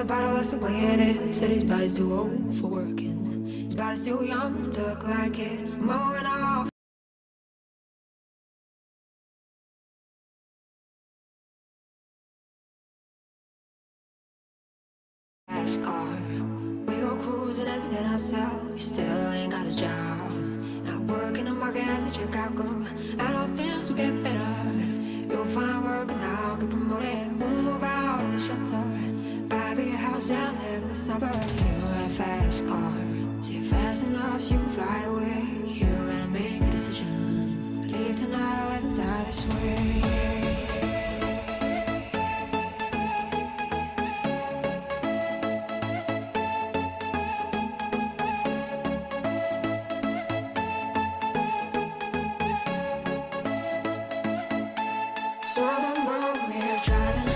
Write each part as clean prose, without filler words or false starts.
the bottle, that's the way it is. Said his body's too old for working. His body's too young to look like his mama went off. Fast car, we go cruising, entertain ourselves. You still ain't got a job. Not working the market as a checkout girl. And all things will get better. You'll find work now, get promoted. We'll move out of the shelter. Buy a bigger house and live in the suburbs. You got a fast car. See fast enough, so you can fly away. You gotta make a decision. Leave tonight or ever die this way. So I remember we were driving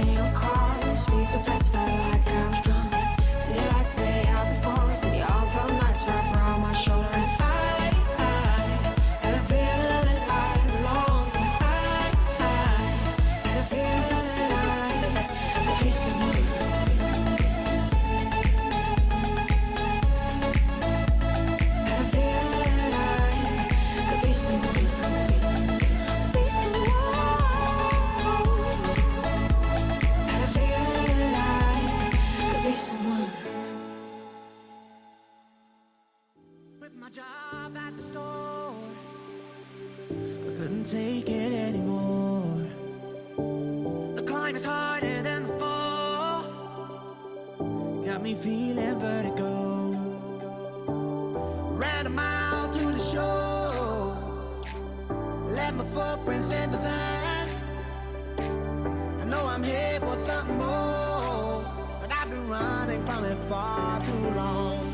in your car. The speed so fast, felt like I was drunk. City lights lay out before us, and the all felt nice wrapped around my shoulder. And I had a feeling that I belonged. I had a feeling that I could be someone. Had a feeling that I could be someone. Be someone. Quit my job at the store. I couldn't take it anymore. The climb is harder than before. Got me feeling vertigo. Ran a mile to the shore. Left my footprints in the sand. I know I'm here for something more, but I've been running from it far too long.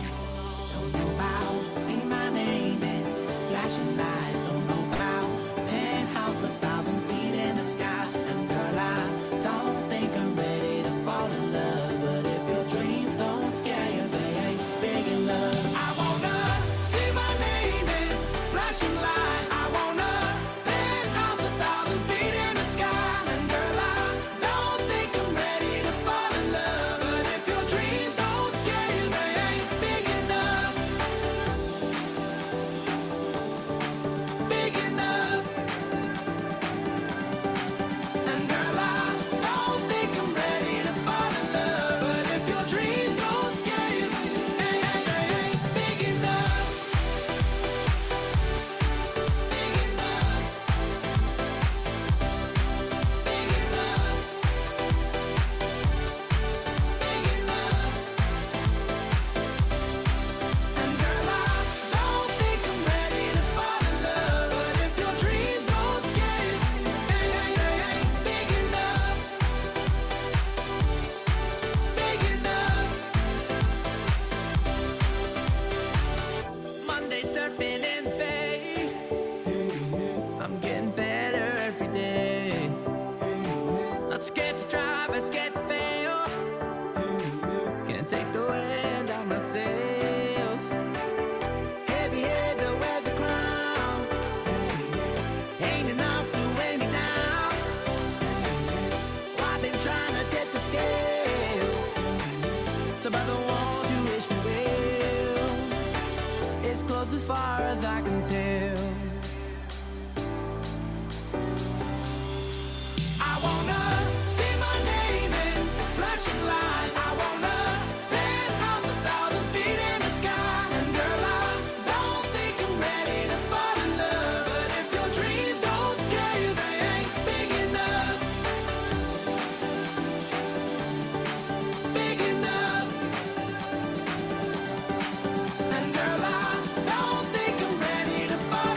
Don't know about, see my name in flashing lights. Don't know about penthouse 1,000 feet in the sky. And girl, I don't think I'm ready to fall in love, but if your dreams don't scare you, they ain't big enough. I wanna see my name in flashing lights. I wanna penthouse 1,000 feet in the sky. And girl, I don't think I'm ready to fall in love, but if your dreams don't scare you, they ain't big enough. Big enough. And girl, I don't think I'm ready to fall in love, but if your dreams don't scare you, they ain't big enough. Big enough. Big enough. Big enough. And girl, I don't think I'm ready to fall in love, but if your dreams don't scare you, they ain't big enough. Big enough. Monday surfing in the bay. I'm getting better every day. Not scared to try, but scared to fail. Can't take the wind out my sails. Heavy head that wears a crown. Ain't enough to weigh me down. I've been trying to take the scale. So by the wall you wish me well. It's close as far as I can tell. I wanna see my name in flashing lights. I wanna penthouse 1,000 feet in the sky. And girl, I don't think I'm ready to fall in love, but if your dreams don't scare you, they ain't big enough. Big enough. And girl, I don't think I'm ready to fall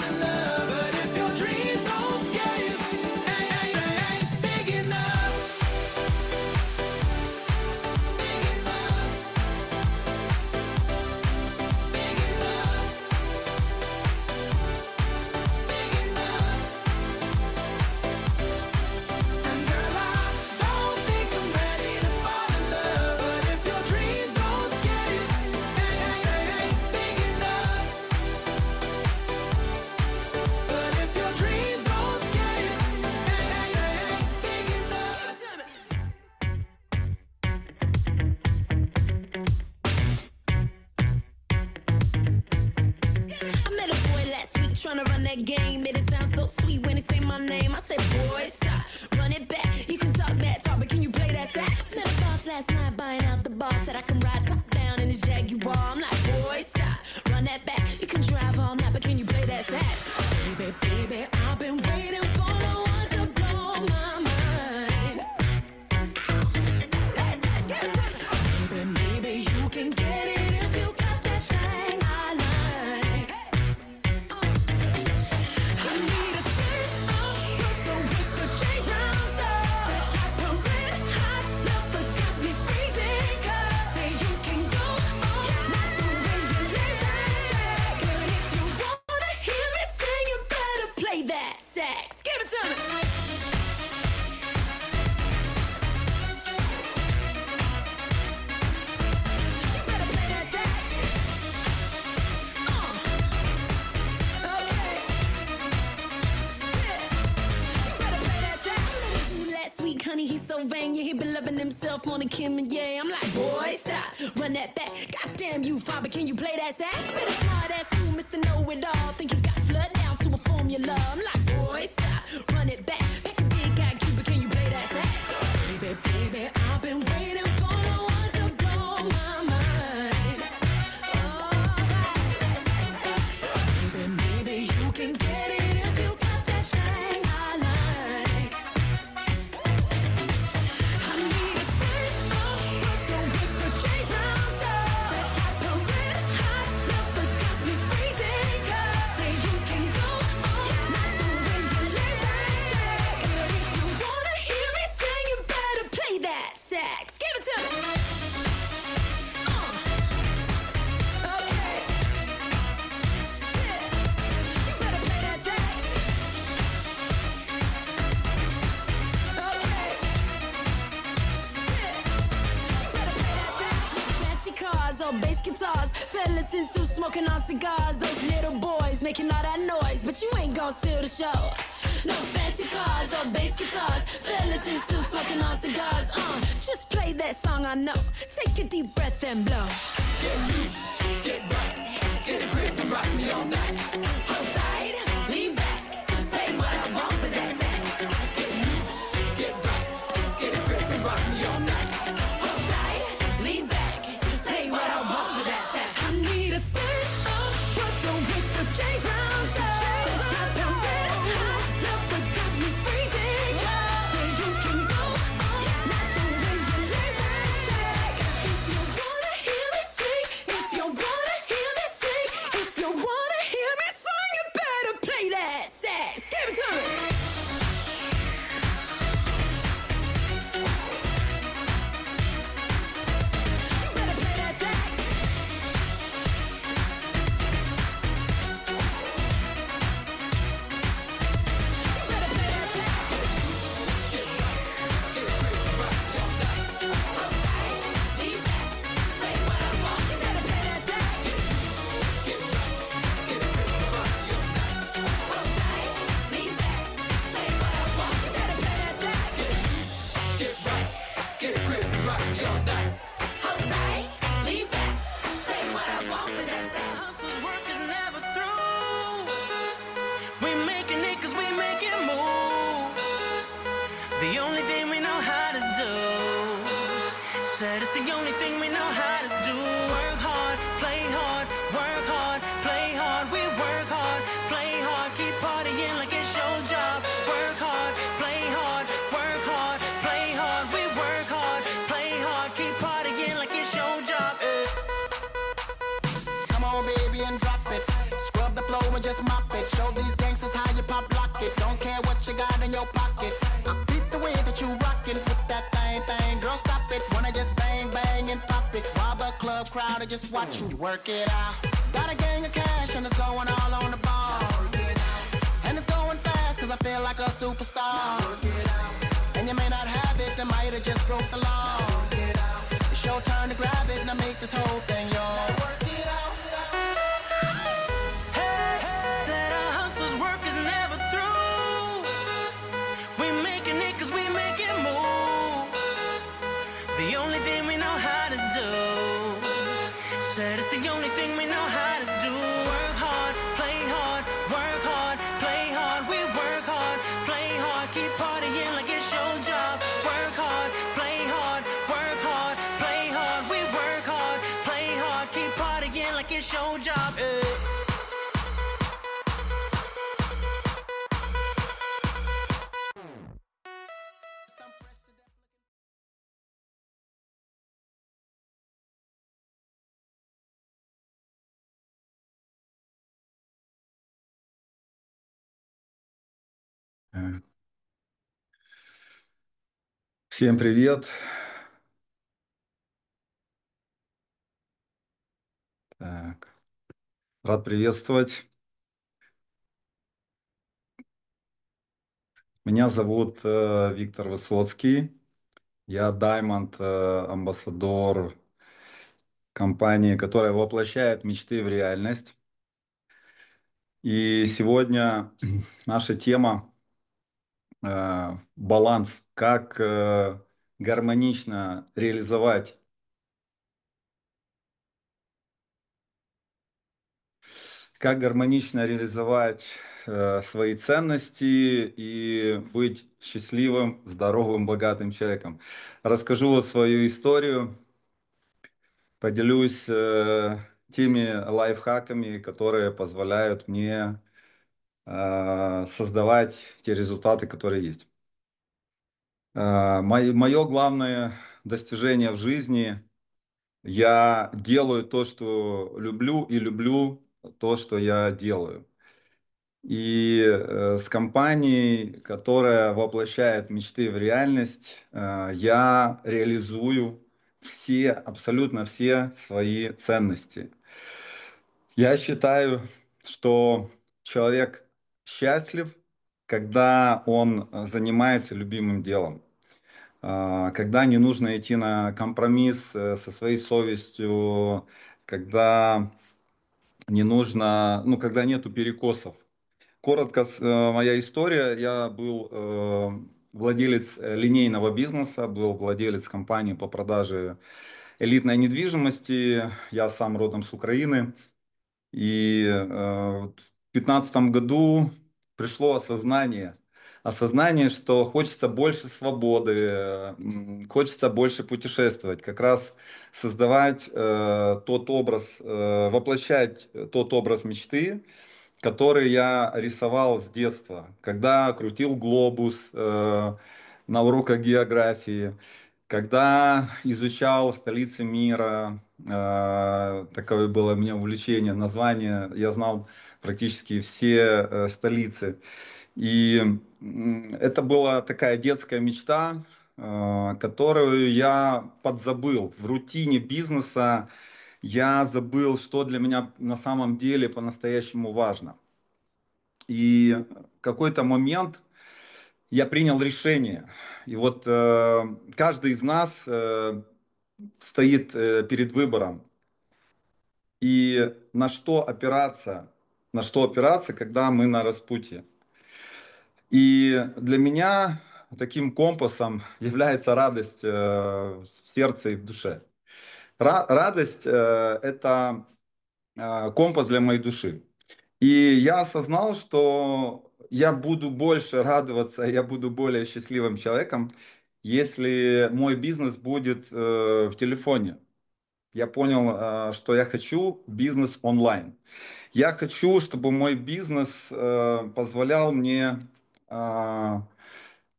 trying to run that game. Made it sound so sweet when they say my name. I said, boy, stop, run it back. You can talk that talk, but can you play that sax? Met a boss last night buying out the bar. Said I can ride top down in his Jaguar. I'm like, boy, stop, run that back. You can drive all night, but can you play that sax? Baby, baby, I've been waiting for the one to blow my mind. Baby, maybe you can get it if you got that thing I like. I need a skirt with the change round up. The type of red hot love that got me freezing cold. Say you can go on, not the way you lay that track. But if you wanna hear me sing, you better play that sax. Give it to me. You better play that sax. Okay. Yeah. You better play that sax. Last week, honey, he's so vain. Yeah, he been loving himself more than Kim and Ye. I'm like, boy, stop, run that back. Goddamn you, father, can you play that sax? Say the smart ass you, Mr. Know-It-All. Think you got flood down to a formula. I'm like, boy, stop, run it back. Back a big guy, Cuba, can you play that sax? Baby, baby, I've been waiting for the one to blow my mind. Baby, maybe you can get it if you got that thing I like. I need a skirt with the change round up. The type of red hot love that got me freezing cold. Say you can go on, not the way you lay that track. But if you wanna hear me sing, you better play that sax. Give it to me. Okay. Yeah. You better play that sax. Okay. Fancy cars or bass guitars, fellas in suits smoking on cigars. Those little boys making all that noise, but you ain't gon' steal the show. No fancy cars or bass guitars, fellas in suits smoking on cigars. Just play that song I know. Take a deep breath and blow. Get loose, get right, get a grip and rock me all night. Hold tight, lean back, play what I want with that sax. Get loose, get right, get a grip and rock me all night. Hold tight, lean back, play what I want with that sax. I need a skirt with the change round up. The type of red hot love that got me freezing cold. Say you can go on, not the way you lay that track. If you wanna hear me sing, if you wanna hear me sing, if you wanna hear me sing, you better play that sax. Give it to me. You better play that sax. Hustler's work is never through. We making it 'cause we making moves. The only thing we know how to do. Said it's the only thing we know how to do. Work hard, play hard, work hard, play hard. We work hard, play hard, keep partying like it's your job. Work hard, play hard, work hard, play hard. We work hard, play hard, keep partying like it's your job. Come on, baby, and drop it. Scrub the floor and just mop it. Show these gangsters how you pop lock it. Don't care what you got in your pocket. I beat the way that you rockin'. Flip that thing, girl, stop it. Wanna just bang, bang, and pop it. While the club crowd are just watching you work it out. Got a gang of cash and it's going all on the ball. And it's going fast 'cause I feel like a superstar. And you may not have it, I might have just broke the law. It's your turn to grab it and I make this whole thing yours. Said our hustler's work is never through. We making it 'cause we making moves. The only thing we know how to do. Said it's the only thing we know how to do. Work hard, play hard, work hard. it's your job. Eh. Всем привет. Так, рад приветствовать. Меня зовут Виктор Высоцкий. Я Diamond амбассадор компании, которая воплощает мечты в реальность. И сегодня наша тема баланс, как гармонично реализовать свои ценности и быть счастливым, здоровым, богатым человеком. Расскажу свою историю, поделюсь теми лайфхаками, которые позволяют мне создавать те результаты, которые есть. Мое главное достижение в жизни — я делаю то, что люблю, и люблю то, что я делаю. И с компанией, которая воплощает мечты в реальность, я реализую абсолютно все свои ценности. Я считаю, что человек счастлив, когда он занимается любимым делом, когда не нужно идти на компромисс со своей совестью, когда не нужно, когда нету перекосов. Коротко, моя история. Я был владелец линейного бизнеса, был владелец компании по продаже элитной недвижимости. Я сам родом с Украины. И в 2015 году пришло осознание, что хочется больше свободы, хочется больше путешествовать, как раз создавать воплощать тот образ мечты, который я рисовал с детства, когда крутил глобус на уроках географии, когда изучал столицы мира. Такое было у меня увлечение, название, я знал практически все столицы. И это была такая детская мечта, которую я подзабыл в рутине бизнеса. Я забыл, что для меня на самом деле по-настоящему важно. И в какой-то момент я принял решение. И вот каждый из нас стоит перед выбором. И на что опираться, когда мы на распутье. И для меня таким компасом является радость в сердце и в душе. Радость это компас для моей души. И я осознал, что я буду больше радоваться, я буду более счастливым человеком, если мой бизнес будет в телефоне. Я понял, что я хочу бизнес онлайн. Я хочу, чтобы мой бизнес позволял мне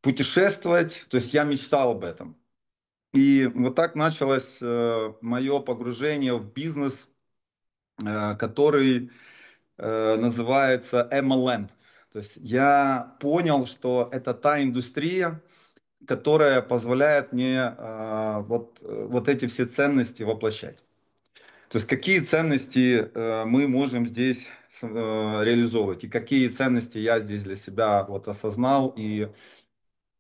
путешествовать, то есть я мечтал об этом. И вот так началось мое погружение в бизнес, который называется MLM. То есть я понял, что это та индустрия, которая позволяет мне вот эти все ценности воплощать. То есть какие ценности мы можем здесь реализовывать, и какие ценности я здесь для себя вот осознал и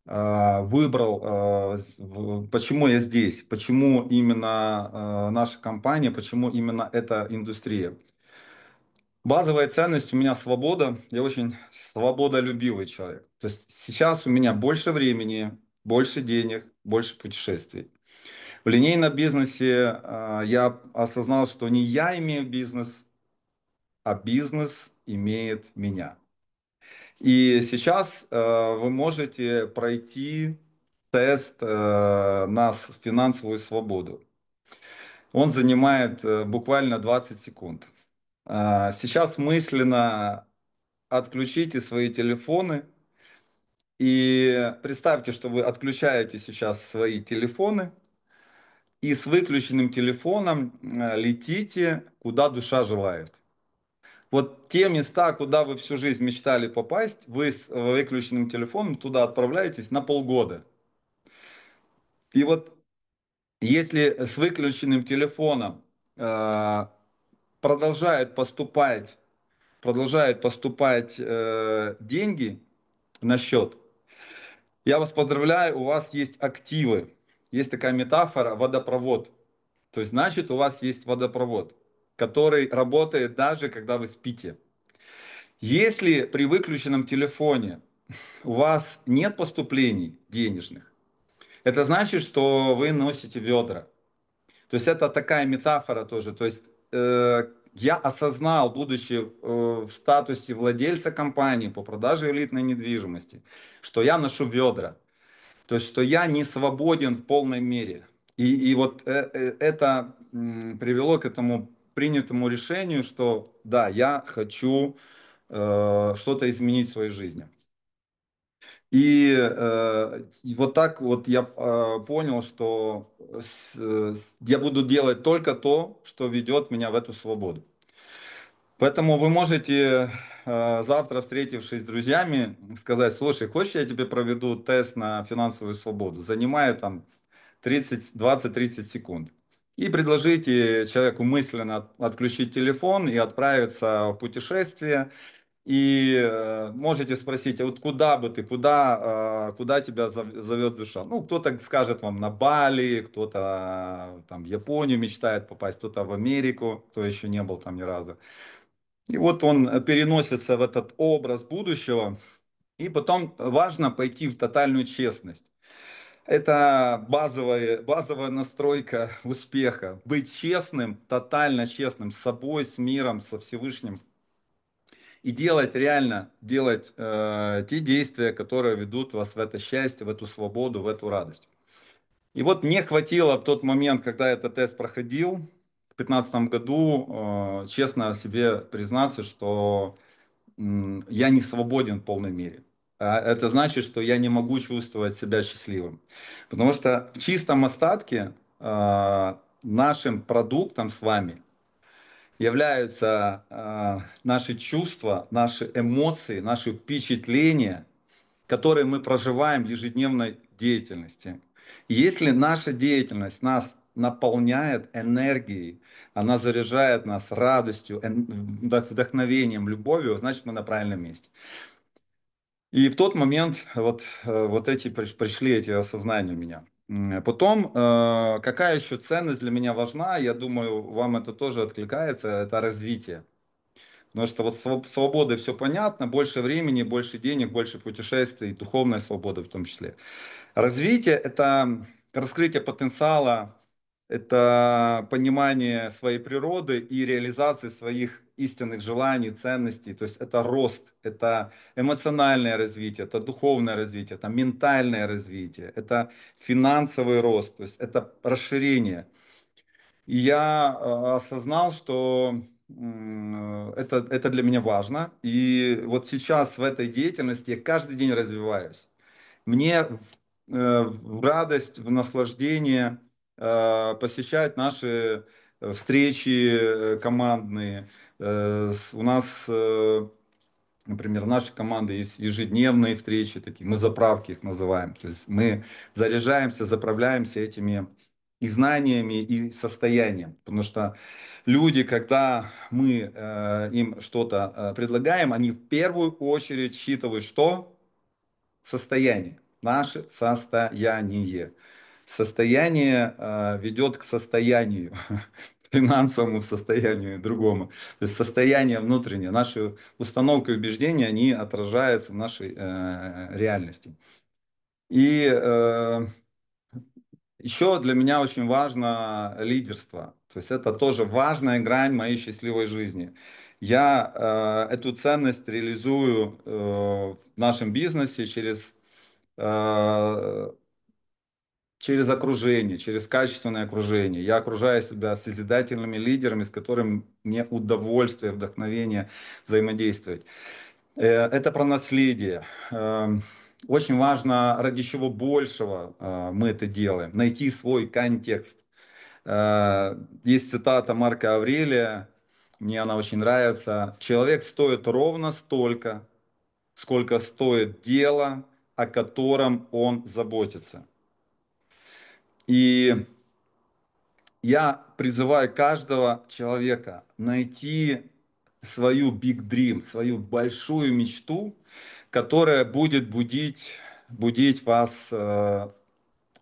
выбрал, почему я здесь, почему именно наша компания, почему именно эта индустрия. Базовая ценность у меня свобода. Я очень свободолюбивый человек. То есть сейчас у меня больше времени, больше денег, больше путешествий. В линейном бизнесе я осознал, что не я имею бизнес, а бизнес имеет меня. И сейчас вы можете пройти тест на финансовую свободу. Он занимает буквально 20 секунд. Сейчас мысленно отключите свои телефоны и представьте, что вы отключаете сейчас свои телефоны и с выключенным телефоном летите, куда душа желает. Вот те места, куда вы всю жизнь мечтали попасть, вы с выключенным телефоном туда отправляетесь на полгода. И вот если с выключенным телефоном э, продолжают поступать, деньги на счет, я вас поздравляю, у вас есть активы. Есть такая метафора водопровод. То есть, значит, у вас есть водопровод, который работает даже когда вы спите. Если при выключенном телефоне у вас нет поступлений денежных, это значит, что вы носите ведра. То есть это такая метафора тоже. То есть я осознал, будучи в статусе владельца компании по продаже элитной недвижимости, что я ношу ведра. То есть что я не свободен в полной мере. И вот это привело к этому принятому решению, что да, я хочу что-то изменить в своей жизни. И вот так вот я понял, что я буду делать только то, что ведет меня в эту свободу. Поэтому вы можете завтра, встретившись с друзьями, сказать: слушай, хочешь, я тебе проведу тест на финансовую свободу? Занимает там 20-30 секунд. И предложите человеку мысленно отключить телефон и отправиться в путешествие. И можете спросить: а вот куда бы ты, куда тебя зовет душа? Ну, кто-то скажет вам на Бали, кто-то там в Японию мечтает попасть, кто-то в Америку, кто еще не был там ни разу. И вот он переносится в этот образ будущего. И потом важно пойти в тотальную честность. Это базовая настройка успеха. Быть честным, тотально честным с собой, с миром, со Всевышним. И делать те действия, которые ведут вас в это счастье, в эту свободу, в эту радость. И вот мне хватило в тот момент, когда этот тест проходил, в 2015 году, честно себе признаться, что я не свободен в полной мере. А это значит, что я не могу чувствовать себя счастливым. Потому что в чистом остатке нашим продуктом с вами являются наши чувства, наши эмоции, наши впечатления, которые мы проживаем в ежедневной деятельности. И если наша деятельность нас наполняет энергией, она заряжает нас радостью, вдохновением, любовью, значит, мы на правильном месте. И в тот момент вот эти пришли эти осознания у меня. Потом, какая еще ценность для меня важна, я думаю, вам это тоже откликается, это развитие. Потому что вот свободой все понятно, больше времени, больше денег, больше путешествий, духовная свобода в том числе. Развитие — это раскрытие потенциала, это понимание своей природы и реализации своих истинных желаний, ценностей. То есть это рост, это эмоциональное развитие, это духовное развитие, это ментальное развитие, это финансовый рост, то есть это расширение. И я осознал, что это для меня важно. И вот сейчас в этой деятельности я каждый день развиваюсь. Мне в радость, в наслаждение посещать наши встречи командные. У нас, например, нашей команды есть ежедневные встречи, такие, мы заправки их называем. То есть мы заряжаемся, заправляемся этими и знаниями, и состоянием. Потому что люди, когда мы им что-то предлагаем, они в первую очередь считывают что? Состояние. Наше состояние. Состояние ведет к состоянию, финансовому состоянию другому. То есть состояние внутреннее, наши установки и убеждения, они отражаются в нашей реальности. И еще для меня очень важно лидерство. То есть это тоже важная грань моей счастливой жизни. Я эту ценность реализую в нашем бизнесе через через окружение, через качественное окружение. Я окружаю себя созидательными лидерами, с которыми мне удовольствие, вдохновение взаимодействовать. Это про наследие. Очень важно, ради чего большего мы это делаем. Найти свой контекст. Есть цитата Марка Аврелия, мне она очень нравится. Человек стоит ровно столько, сколько стоит дело, о котором он заботится. И я призываю каждого человека найти свою big dream, свою большую мечту, которая будет будить вас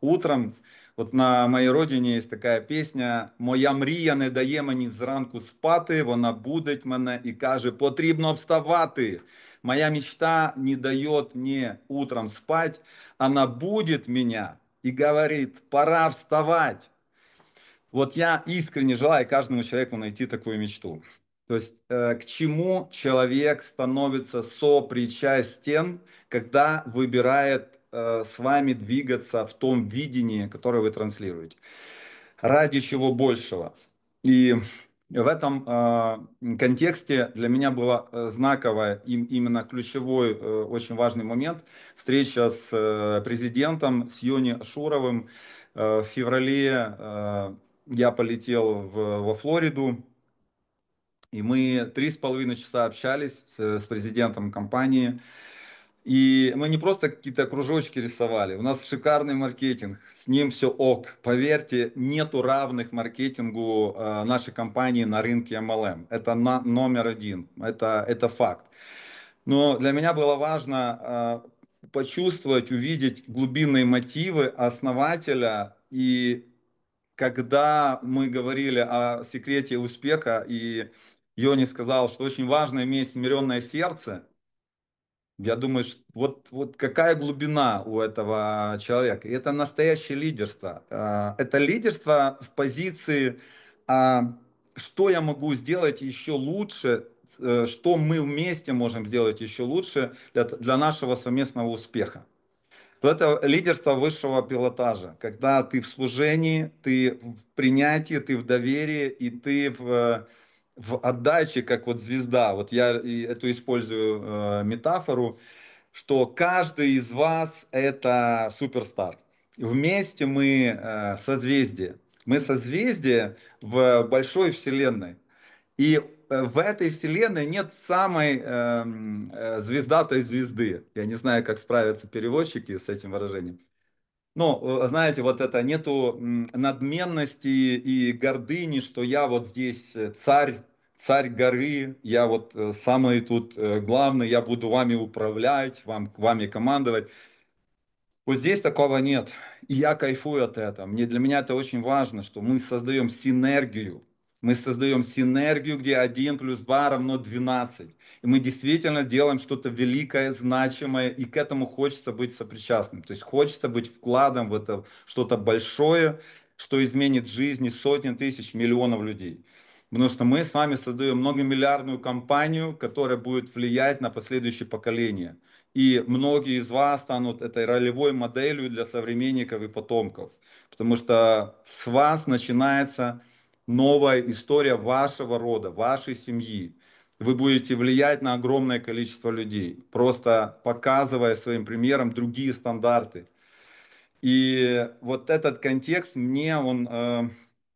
утром. Вот на моей родине есть такая пісня «Моя мрія не дає мені зранку спати, вона будить мене і каже, потрібно вставати». Моя мечта не дает мне утром спать, она будет меня и говорит, пора вставать. Вот я искренне желаю каждому человеку найти такую мечту. То есть к чему человек становится сопричастен, когда выбирает с вами двигаться в том видении, которое вы транслируете. Ради чего большего. И в этом контексте для меня была знаковая, именно ключевой, очень важный момент. Встреча с президентом, с Йони Шуровым. В феврале я полетел во Флориду, и мы 3,5 часа общались с президентом компании. И мы не просто какие-то кружочки рисовали, у нас шикарный маркетинг, с ним все ок. Поверьте, нету равных маркетингу нашей компании на рынке MLM. Это номер один, это факт. Но для меня было важно почувствовать, увидеть глубинные мотивы основателя. И когда мы говорили о секрете успеха, и Йони сказал, что очень важно иметь смиренное сердце, я думаю, что вот какая глубина у этого человека. И это настоящее лидерство. Это лидерство в позиции, что я могу сделать еще лучше, что мы вместе можем сделать еще лучше для нашего совместного успеха. Это лидерство высшего пилотажа, когда ты в служении, ты в принятии, ты в доверии, и ты в отдаче, как вот звезда. Вот я эту использую метафору, что каждый из вас это суперстар. Вместе мы созвездие. Мы созвездие в большой вселенной. И в этой вселенной нет самой звездатой звезды. Я не знаю, как справятся переводчики с этим выражением. Но, знаете, вот это нету надменности и гордыни, что я вот здесь царь горы, я вот самый тут главный, я буду вами управлять, вами командовать. Вот здесь такого нет. И я кайфую от этого. Для меня это очень важно, что мы создаем синергию. Мы создаем синергию, где 1 + 2 = 12. И мы действительно делаем что-то великое, значимое, и к этому хочется быть сопричастным. То есть хочется быть вкладом в это что-то большое, что изменит жизни сотен тысяч, миллионов людей. Потому что мы с вами создаем многомиллиардную компанию, которая будет влиять на последующие поколения. И многие из вас станут этой ролевой моделью для современников и потомков. Потому что с вас начинается новая история вашего рода, вашей семьи. Вы будете влиять на огромное количество людей, просто показывая своим примером другие стандарты. И вот этот контекст он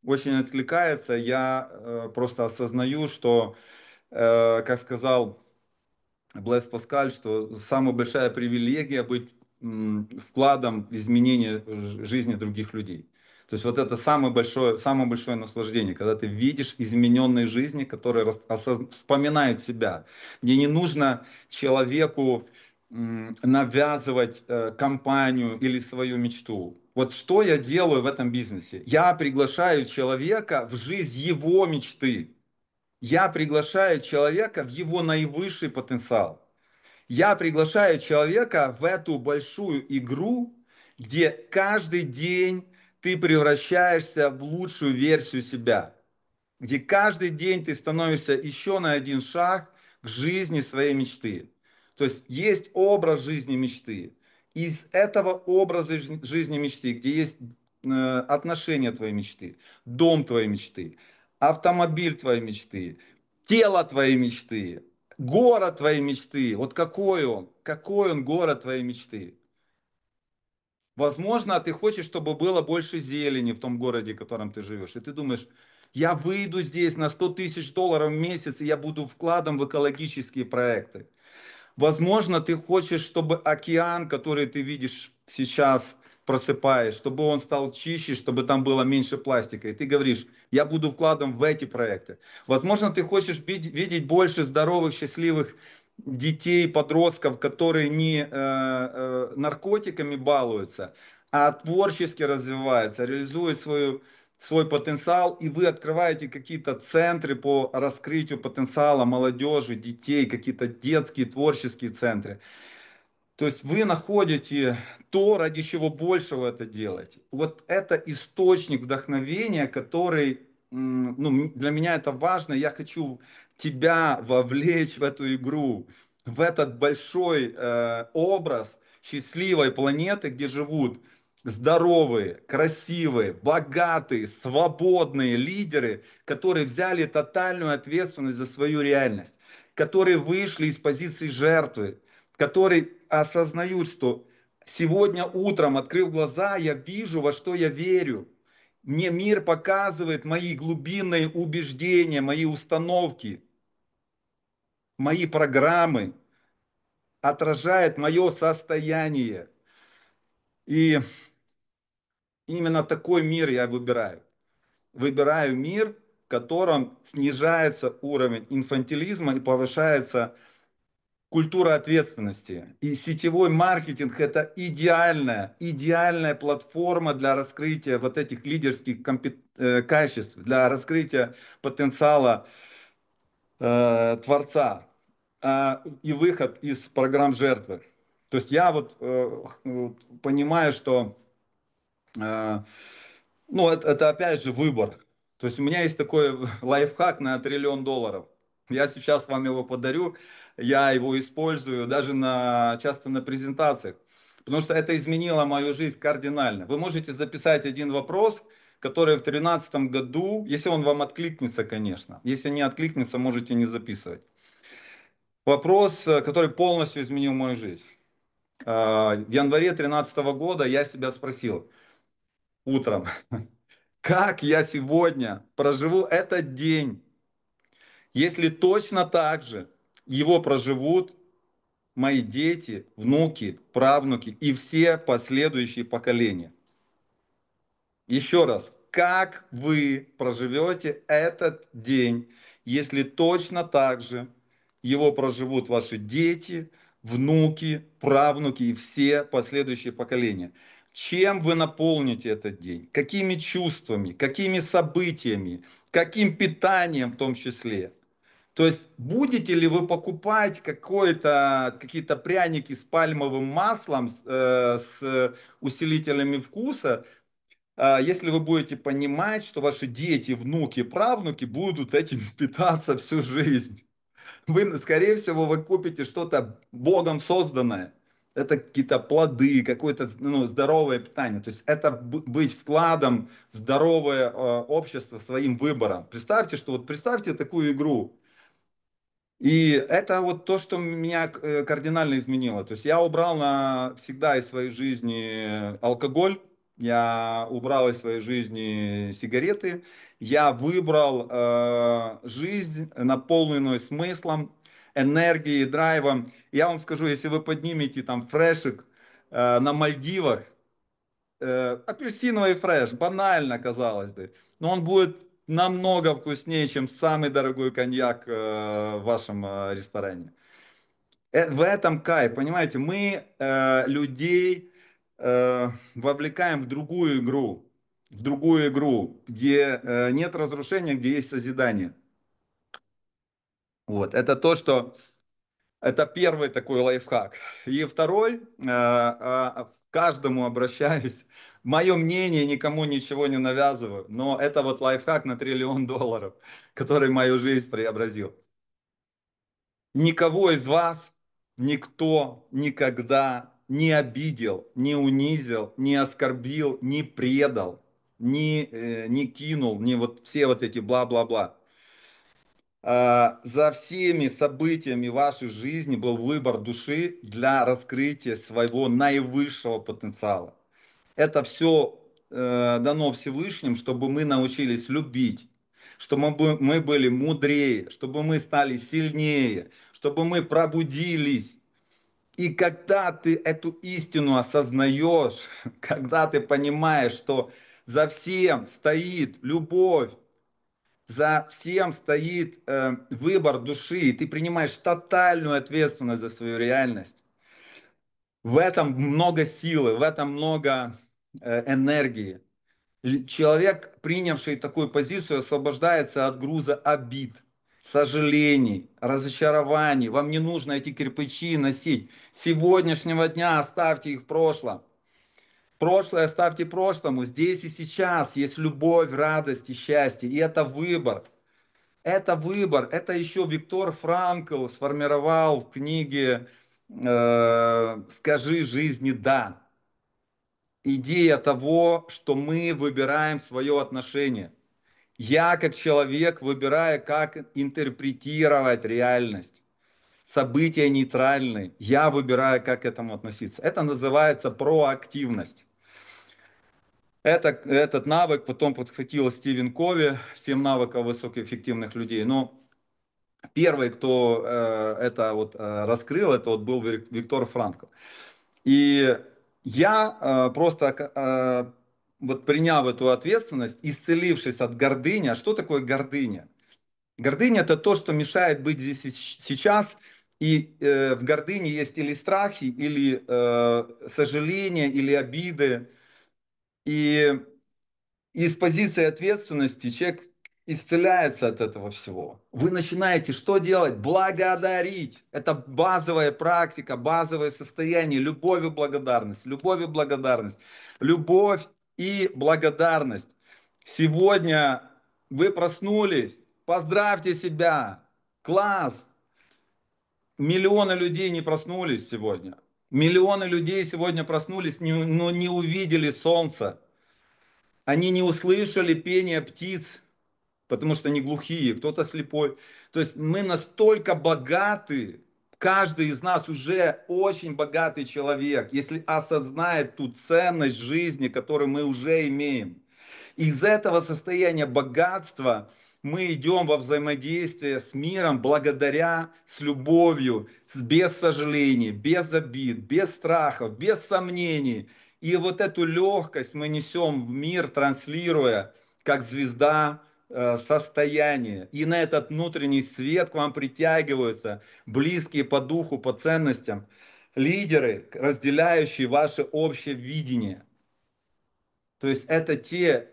очень откликается. Я просто осознаю, что, как сказал Блэс Паскаль, что самая большая привилегия быть вкладом в изменение жизни других людей. То есть вот это самое большое наслаждение, когда ты видишь измененные жизни, которые вспоминают себя. Мне не нужно человеку навязывать компанию или свою мечту. Вот что я делаю в этом бизнесе? Я приглашаю человека в жизнь его мечты. Я приглашаю человека в его наивысший потенциал. Я приглашаю человека в эту большую игру, где каждый день ты превращаешься в лучшую версию себя. Где каждый день ты становишься еще на один шаг к жизни своей мечты. То есть есть образ жизни мечты. из этого образа жизни мечты, где есть отношения твоей мечты, дом твоей мечты, автомобиль твоей мечты, тело твоей мечты, город твоей мечты. Вот какой он город твоей мечты? Возможно, ты хочешь, чтобы было больше зелени в том городе, в котором ты живешь. И ты думаешь, я выйду здесь на 100 тысяч долларов в месяц, и я буду вкладом в экологические проекты. Возможно, ты хочешь, чтобы океан, который ты видишь сейчас, просыпаешь, чтобы он стал чище, чтобы там было меньше пластика. И ты говоришь, я буду вкладом в эти проекты. Возможно, ты хочешь видеть больше здоровых, счастливых детей, подростков, которые не наркотиками балуются, а творчески развиваются, реализуют свой потенциал, и вы открываете какие-то центры по раскрытию потенциала молодежи, детей, какие-то детские творческие центры. То есть вы находите то, ради чего больше вы это делаете. Вот это источник вдохновения, который, ну, для меня это важно. Я хочу тебя вовлечь в эту игру, в этот большой образ счастливой планеты, где живут здоровые, красивые, богатые, свободные лидеры, которые взяли тотальную ответственность за свою реальность, которые вышли из позиции жертвы, которые осознают, что сегодня утром, открыв глаза, я вижу, во что я верю. Мне мир показывает мои глубинные убеждения, мои установки, мои программы, отражает мое состояние. И именно такой мир я выбираю. Выбираю мир, в котором снижается уровень инфантилизма и повышается культура ответственности. И сетевой маркетинг – это идеальная платформа для раскрытия вот этих лидерских качеств, для раскрытия потенциала творца и выход из программ жертвы. То есть я вот понимаю, что ну, это опять же выбор. То есть у меня есть такой лайфхак на $1 триллион. Я сейчас вам его подарю, я его использую даже часто на презентациях, потому что это изменило мою жизнь кардинально. Вы можете записать один вопрос, который в 2013 году, если он вам откликнется, конечно. Если не откликнется, можете не записывать. Вопрос, который полностью изменил мою жизнь. В январе 2013 года я себя спросил утром, как я сегодня проживу этот день, если точно так же его проживут мои дети, внуки, правнуки и все последующие поколения. Еще раз, как вы проживете этот день, если точно так же его проживут ваши дети, внуки, правнуки и все последующие поколения? Чем вы наполните этот день? Какими чувствами, какими событиями, каким питанием в том числе? То есть будете ли вы покупать какие-то пряники с пальмовым маслом, с усилителями вкуса, если вы будете понимать, что ваши дети, внуки, правнуки будут этим питаться всю жизнь? Вы, скорее всего, вы купите что-то Богом созданное. Это какие-то плоды, какое-то здоровое питание. То есть это быть вкладом в здоровое общество своим выбором. Представьте, что вот представьте такую игру. И это вот то, что меня кардинально изменило. То есть я убрал навсегда из своей жизни алкоголь, я убрал из своей жизни сигареты, я выбрал жизнь, наполненную смыслом, энергией, драйвом. Я вам скажу, если вы поднимете там фрешик на Мальдивах, апельсиновый фреш, банально, казалось бы, но он будет намного вкуснее, чем самый дорогой коньяк в вашем ресторане. В этом кайф, понимаете, мы людей вовлекаем в другую игру, где нет разрушения, где есть созидание. Вот, это то, что это первый такой лайфхак. И второй, каждому обращаюсь. Мое мнение, никому ничего не навязываю, но это вот лайфхак на $1 триллион, который мою жизнь преобразил. Никого из вас никто никогда не обидел, не унизил, не оскорбил, не предал, не кинул, не вот все вот эти бла-бла-бла. За всеми событиями вашей жизни был выбор души для раскрытия своего наивысшего потенциала. Это все дано Всевышним, чтобы мы научились любить, чтобы мы были мудрее, чтобы мы стали сильнее, чтобы мы пробудились. И когда ты эту истину осознаешь, когда ты понимаешь, что за всем стоит любовь, за всем стоит выбор души, и ты принимаешь тотальную ответственность за свою реальность, в этом много силы, в этом много энергии. Человек, принявший такую позицию, освобождается от груза обид, сожалений, разочарований. Вам не нужно эти кирпичи носить. С сегодняшнего дня оставьте их в прошлом. Прошлое оставьте прошлому. Здесь и сейчас есть любовь, радость и счастье. И это выбор. Это выбор. Это еще Виктор Франкл сформировал в книге «Скажи жизни да». Идея того, что мы выбираем свое отношение. Я как человек выбираю, как интерпретировать реальность. События нейтральны. Я выбираю, как к этому относиться. Это называется проактивность. Этот навык потом подхватил Стивен Кови, 7 навыков высокоэффективных людей. Но первый, кто это вот раскрыл, это вот был Виктор Франкл. И я просто, вот приняв эту ответственность, исцелившись от гордыни, а что такое гордыня? Гордыня это то, что мешает быть здесь и сейчас, и в гордыне есть или страхи, или сожаления, или обиды. И из позиции ответственности человек исцеляется от этого всего. Вы начинаете что делать? Благодарить. Это базовая практика, базовое состояние. Любовь и благодарность. Любовь и благодарность. Любовь и благодарность. Сегодня вы проснулись. Поздравьте себя. Класс. Миллионы людей не проснулись сегодня. Миллионы людей сегодня проснулись, но не увидели солнца. Они не услышали пение птиц, потому что они глухие, кто-то слепой. То есть мы настолько богаты, каждый из нас уже очень богатый человек, если осознает ту ценность жизни, которую мы уже имеем. Из этого состояния богатства мы идем во взаимодействие с миром благодаря, с любовью, без сожалений, без обид, без страхов, без сомнений. И вот эту легкость мы несем в мир, транслируя, как звезда, состояние. И на этот внутренний свет к вам притягиваются близкие по духу, по ценностям лидеры, разделяющие ваше общее видение. То есть это те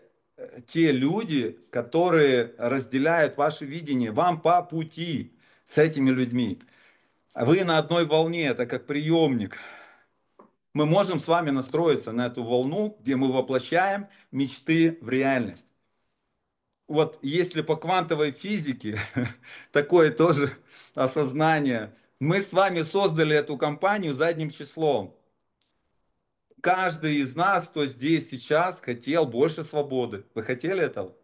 люди, которые разделяют ваше видение, вам по пути с этими людьми. Вы на одной волне, это как приемник. Мы можем с вами настроиться на эту волну, где мы воплощаем мечты в реальность. Вот если по квантовой физике, такое тоже осознание, мы с вами создали эту компанию задним числом. Каждый из нас, кто здесь сейчас, хотел больше свободы. Вы хотели этого?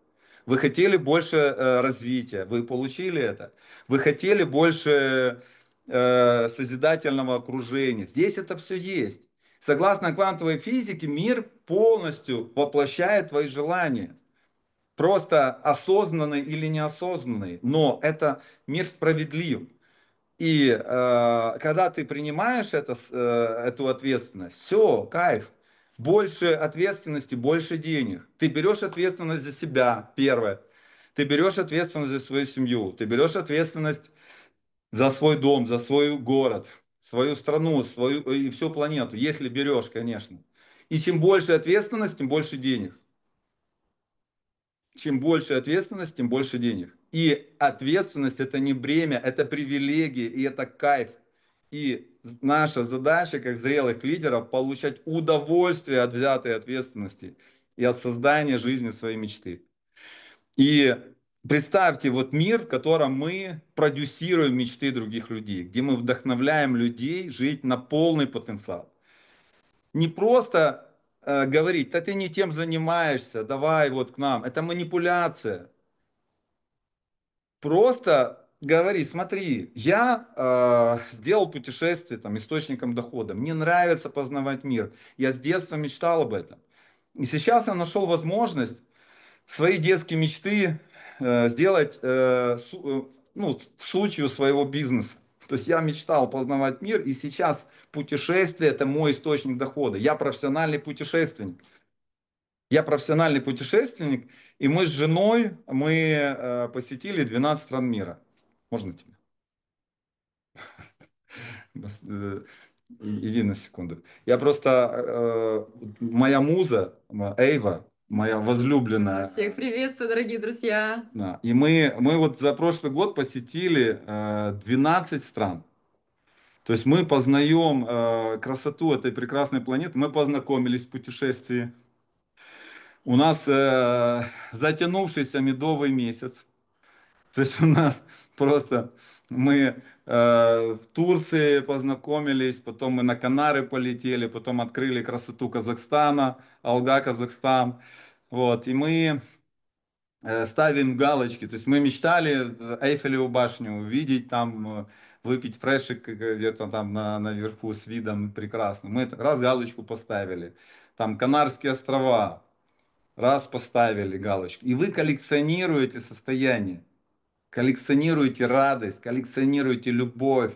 Вы хотели больше развития, вы получили это. Вы хотели больше созидательного окружения. Здесь это все есть. Согласно квантовой физике, мир полностью воплощает твои желания. Просто осознанный или неосознанный. Но это мир справедлив. И когда ты принимаешь эту ответственность, все, кайф. Больше ответственности, больше денег. Ты берешь ответственность за себя, первое. Ты берешь ответственность за свою семью. Ты берешь ответственность за свой дом, за свой город, свою страну, свою и всю планету. Если берешь, конечно. И чем больше ответственность, тем больше денег. Чем больше ответственность, тем больше денег. И ответственность это не бремя, это привилегия, и это кайф. И наша задача, как зрелых лидеров, получать удовольствие от взятой ответственности и от создания жизни своей мечты. И представьте, вот мир, в котором мы продюсируем мечты других людей, где мы вдохновляем людей жить на полный потенциал. Не просто говорить, да ты не тем занимаешься, давай вот к нам. Это манипуляция. Просто говори, смотри, я сделал путешествие там, источником дохода. Мне нравится познавать мир. Я с детства мечтал об этом. И сейчас я нашел возможность свои детские мечты сделать ну, сутью своего бизнеса. То есть я мечтал познавать мир, и сейчас путешествие – это мой источник дохода. Я профессиональный путешественник. Я профессиональный путешественник, и мы с женой, мы посетили 12 стран мира. Можно тебе? Э, Иди на секунду. Я просто, моя муза, Эйва, моя возлюбленная. Всех приветствую, дорогие друзья. Да, и мы вот за прошлый год посетили 12 стран. То есть мы познаем красоту этой прекрасной планеты, мы познакомились в путешествии. У нас затянувшийся медовый месяц. То есть у нас просто мы в Турции познакомились, потом мы на Канары полетели, потом открыли красоту Казахстана, Алга, Казахстан. Вот, и мы ставим галочки. То есть мы мечтали Эйфелеву башню увидеть, там выпить фрешик где-то там наверху с видом прекрасным. Мы раз галочку поставили. Там Канарские острова, раз поставили галочку. И вы коллекционируете состояние, коллекционируете радость, коллекционируете любовь.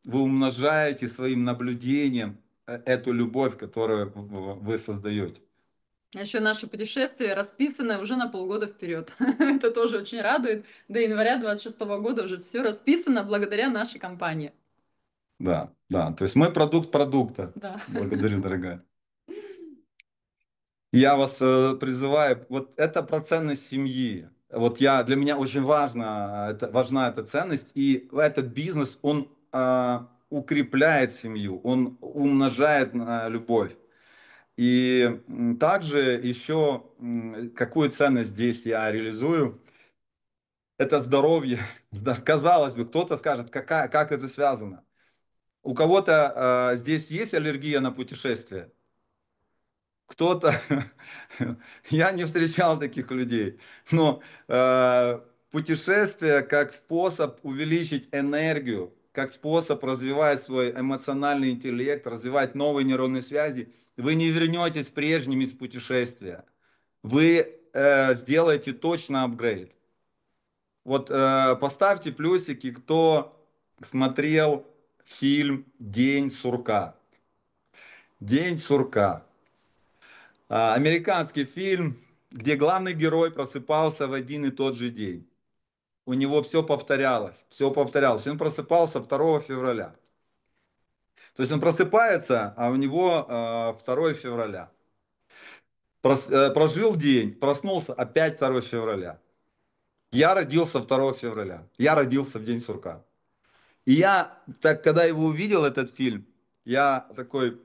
Вы умножаете своим наблюдением эту любовь, которую вы создаете. А еще наше путешествие расписано уже на полгода вперед. Это тоже очень радует. До января 26 года уже все расписано благодаря нашей компании. Да, да. То есть мы продукт продукта. Да. Благодарю, дорогая. Я вас призываю, вот это про ценность семьи. Вот для меня очень важна эта ценность, и этот бизнес, он укрепляет семью, он умножает любовь. И также еще какую ценность здесь я реализую, это здоровье. Казалось бы, кто-то скажет, как это связано. У кого-то здесь есть аллергия на путешествия? Кто-то, я не встречал таких людей, но путешествие как способ увеличить энергию, как способ развивать свой эмоциональный интеллект, развивать новые нейронные связи, вы не вернетесь прежними из путешествия. Вы сделаете точно апгрейд. Вот поставьте плюсики, кто смотрел фильм «День сурка». «День сурка». Американский фильм, где главный герой просыпался в один и тот же день. У него все повторялось, все повторялось. Он просыпался 2 февраля. То есть он просыпается, а у него 2 февраля. Прожил день, проснулся, опять 2 февраля. Я родился 2 февраля. Я родился в день сурка. И я, так, когда его увидел, этот фильм, я такой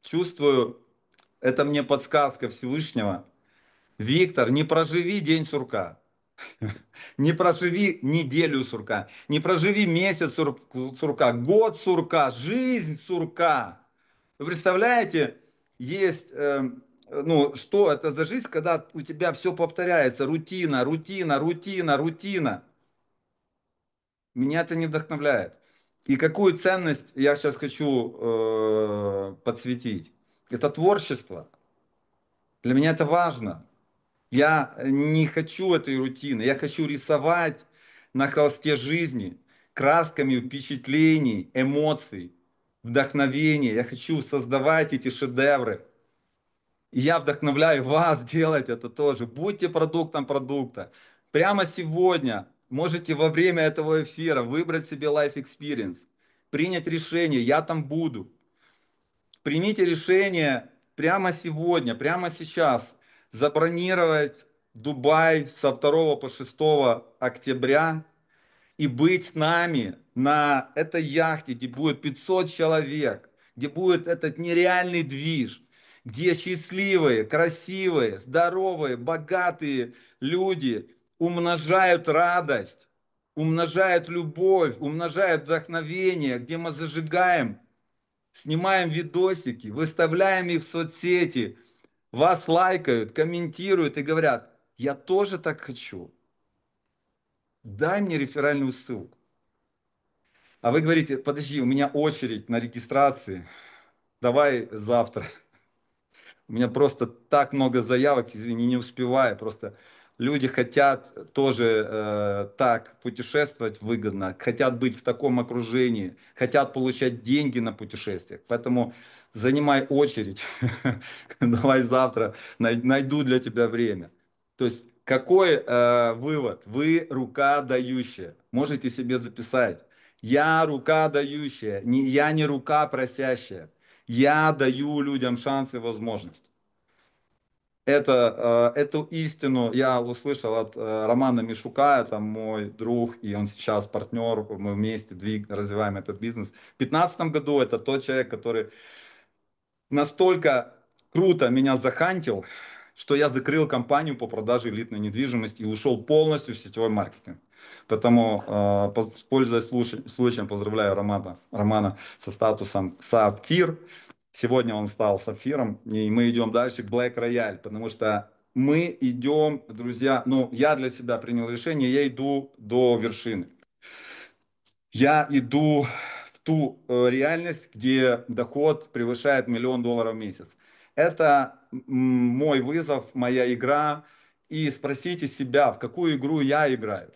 чувствую, это мне подсказка Всевышнего. Виктор, не проживи день сурка. Не проживи неделю сурка. Не проживи месяц сурка. Год сурка. Жизнь сурка. Вы представляете, есть, ну, что это за жизнь, когда у тебя все повторяется. Рутина, рутина, рутина, рутина. Меня это не вдохновляет. И какую ценность я сейчас хочу подсветить? Это творчество. Для меня это важно. Я не хочу этой рутины. Я хочу рисовать на холсте жизни красками впечатлений, эмоций, вдохновения. Я хочу создавать эти шедевры. И я вдохновляю вас делать это тоже. Будьте продуктом продукта. Прямо сегодня можете во время этого эфира выбрать себе Life Experience, принять решение, я там буду. Примите решение прямо сегодня, прямо сейчас забронировать Дубай со 2 по 6 октября и быть с нами на этой яхте, где будет 500 человек, где будет этот нереальный движ, где счастливые, красивые, здоровые, богатые люди умножают радость, умножают любовь, умножают вдохновение, где мы зажигаем снимаем видосики, выставляем их в соцсети, вас лайкают, комментируют и говорят, я тоже так хочу. Дай мне реферальную ссылку. А вы говорите, подожди, у меня очередь на регистрации, давай завтра. У меня просто так много заявок, извини, не успеваю. Просто люди хотят тоже так путешествовать выгодно, хотят быть в таком окружении, хотят получать деньги на путешествиях. Поэтому занимай очередь. Давай завтра найду для тебя время. То есть какой вывод? Вы рука дающая. Можете себе записать. Я рука дающая, я не рука просящая. Я даю людям шансы и возможность. Эту истину я услышал от Романа Мишука, это мой друг, и он сейчас партнер, мы вместе развиваем этот бизнес. В 2015 году это тот человек, который настолько круто меня захантил, что я закрыл компанию по продаже элитной недвижимости и ушел полностью в сетевой маркетинг. Поэтому, пользуясь случаем, поздравляю Романа со статусом Сапфир. Сегодня он стал Сапфиром, и мы идем дальше к Black Royale, потому что мы идем, друзья, ну, я для себя принял решение, я иду до вершины. Я иду в ту реальность, где доход превышает $1 миллион в месяц. Это мой вызов, моя игра. И спросите себя, в какую игру я играю,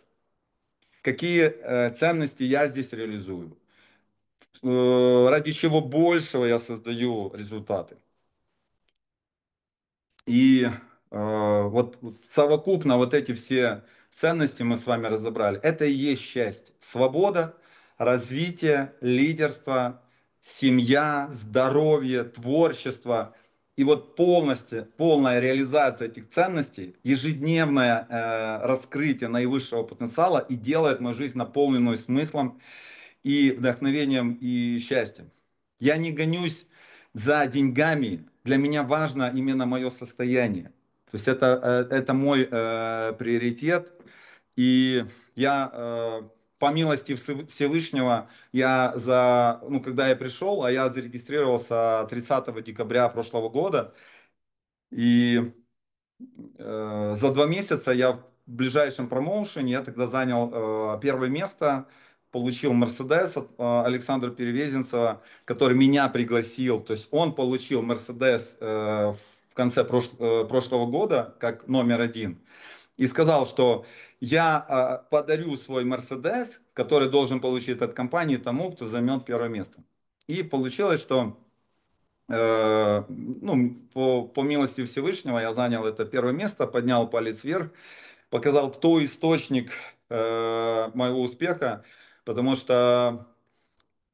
какие ценности я здесь реализую, ради чего большего я создаю результаты. И вот совокупно вот эти все ценности мы с вами разобрали. Это и есть счастье. Свобода, развитие, лидерство, семья, здоровье, творчество. И вот полная реализация этих ценностей, ежедневное раскрытие наивысшего потенциала и делает мою жизнь наполненную смыслом и вдохновением и счастьем. Я не гонюсь за деньгами, для меня важно именно мое состояние. То есть это мой приоритет. И я, по милости Всевышнего, когда я пришел, а я зарегистрировался 30 декабря прошлого года, и за 2 месяца я в ближайшем промоушене, я тогда занял первое место, получил Мерседес от Александра Перевезенцева, который меня пригласил. То есть он получил Мерседес в конце прошлого года как №1 и сказал, что я подарю свой Мерседес, который должен получить от компании тому, кто займет первое место. И получилось, что ну, по милости Всевышнего я занял это первое место, поднял палец вверх, показал, кто источник моего успеха, потому что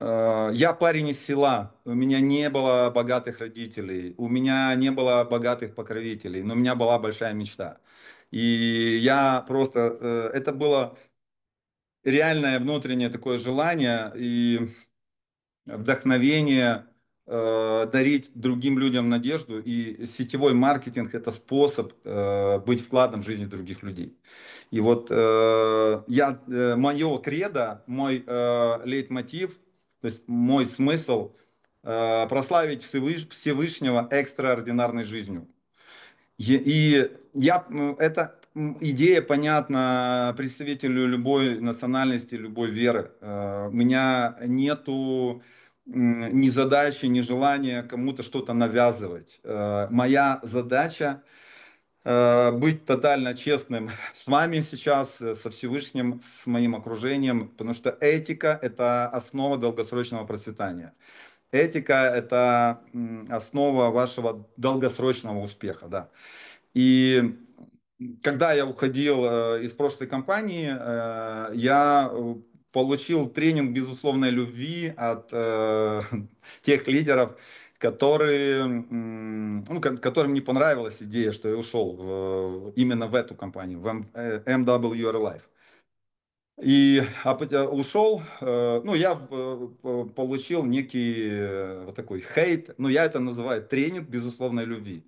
я парень из села, у меня не было богатых родителей, у меня не было богатых покровителей, но у меня была большая мечта. И я просто, это было реальное внутреннее такое желание и вдохновение дарить другим людям надежду. И сетевой маркетинг это способ быть вкладом в жизнь других людей. И вот мое кредо, мой лейтмотив, то есть мой смысл прославить Всевышнего экстраординарной жизнью. Эта идея понятна представителю любой национальности, любой веры. У меня нету ни задачи, ни желания кому-то что-то навязывать. Моя задача быть тотально честным с вами сейчас, со Всевышним, с моим окружением, потому что этика – это основа долгосрочного процветания. Этика – это основа вашего долгосрочного успеха, да. И когда я уходил из прошлой компании, я получил тренинг безусловной любви от тех лидеров, которым не понравилась идея, что я ушел именно в эту компанию, в MWR Life. И ушел, ну, я получил некий вот такой хейт, ну, я это называю тренинг безусловной любви.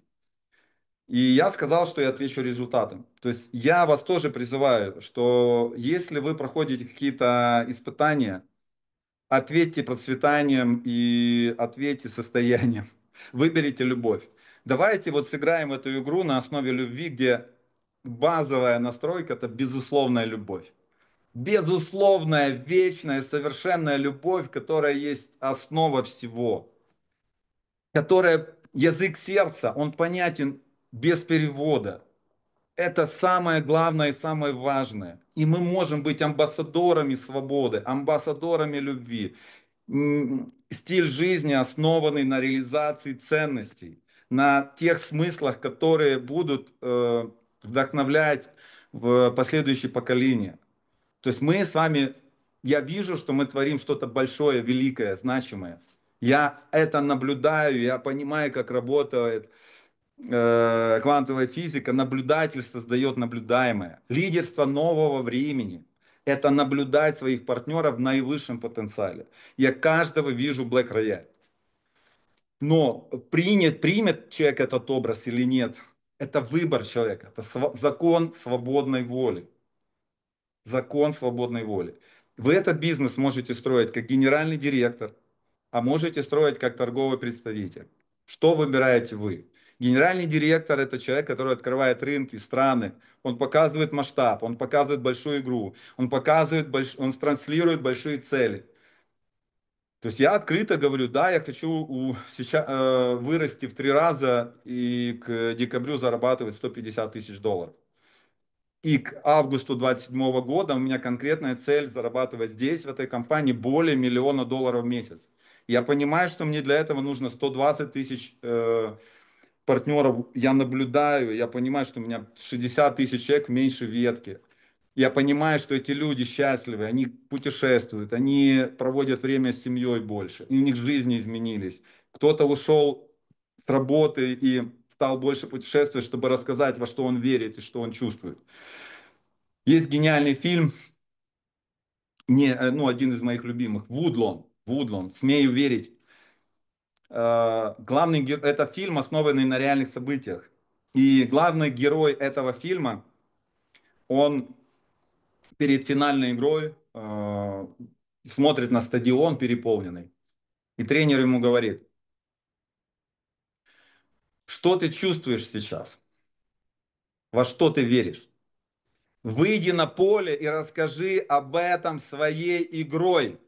И я сказал, что я отвечу результатом. То есть я вас тоже призываю, что если вы проходите какие-то испытания, ответьте процветанием и ответьте состоянием. Выберите любовь. Давайте вот сыграем в эту игру на основе любви, где базовая настройка – это безусловная любовь. Безусловная, вечная, совершенная любовь, которая есть основа всего. Которая язык сердца, он понятен без перевода. Это самое главное и самое важное. И мы можем быть амбассадорами свободы, амбассадорами любви. Стиль жизни, основанный на реализации ценностей, на тех смыслах, которые будут вдохновлять в последующие поколения. То есть мы с вами, я вижу, что мы творим что-то большое, великое, значимое. Я это наблюдаю, я понимаю, как работает квантовая физика. Наблюдатель создает наблюдаемое. Лидерство нового времени – это наблюдать своих партнеров в наивысшем потенциале. Я каждого вижу Black Royale. Но примет человек этот образ или нет, это выбор человека, это закон свободной воли. Закон свободной воли. Вы этот бизнес можете строить как генеральный директор, а можете строить как торговый представитель. Что выбираете вы? Генеральный директор – это человек, который открывает рынки, страны, он показывает масштаб, он показывает большую игру, он он транслирует большие цели. То есть я открыто говорю, да, я хочу сейчас вырасти в 3 раза и к декабрю зарабатывать $150 тысяч. И к августу 2027 года у меня конкретная цель зарабатывать здесь, в этой компании, более $1 миллиона в месяц. Я понимаю, что мне для этого нужно 120 тысяч партнеров. Я наблюдаю, я понимаю, что у меня 60 тысяч человек в меньшей ветке. Я понимаю, что эти люди счастливы, они путешествуют, они проводят время с семьей больше, и у них жизни изменились. Кто-то ушел с работы и стал больше путешествовать, чтобы рассказать, во что он верит и что он чувствует. Есть гениальный фильм, один из моих любимых, Вудлон, «Смею верить». Это фильм, основанный на реальных событиях. И главный герой этого фильма, он перед финальной игрой смотрит на стадион переполненный. И тренер ему говорит: что ты чувствуешь сейчас? Во что ты веришь? Выйди на поле и расскажи об этом своей игрой.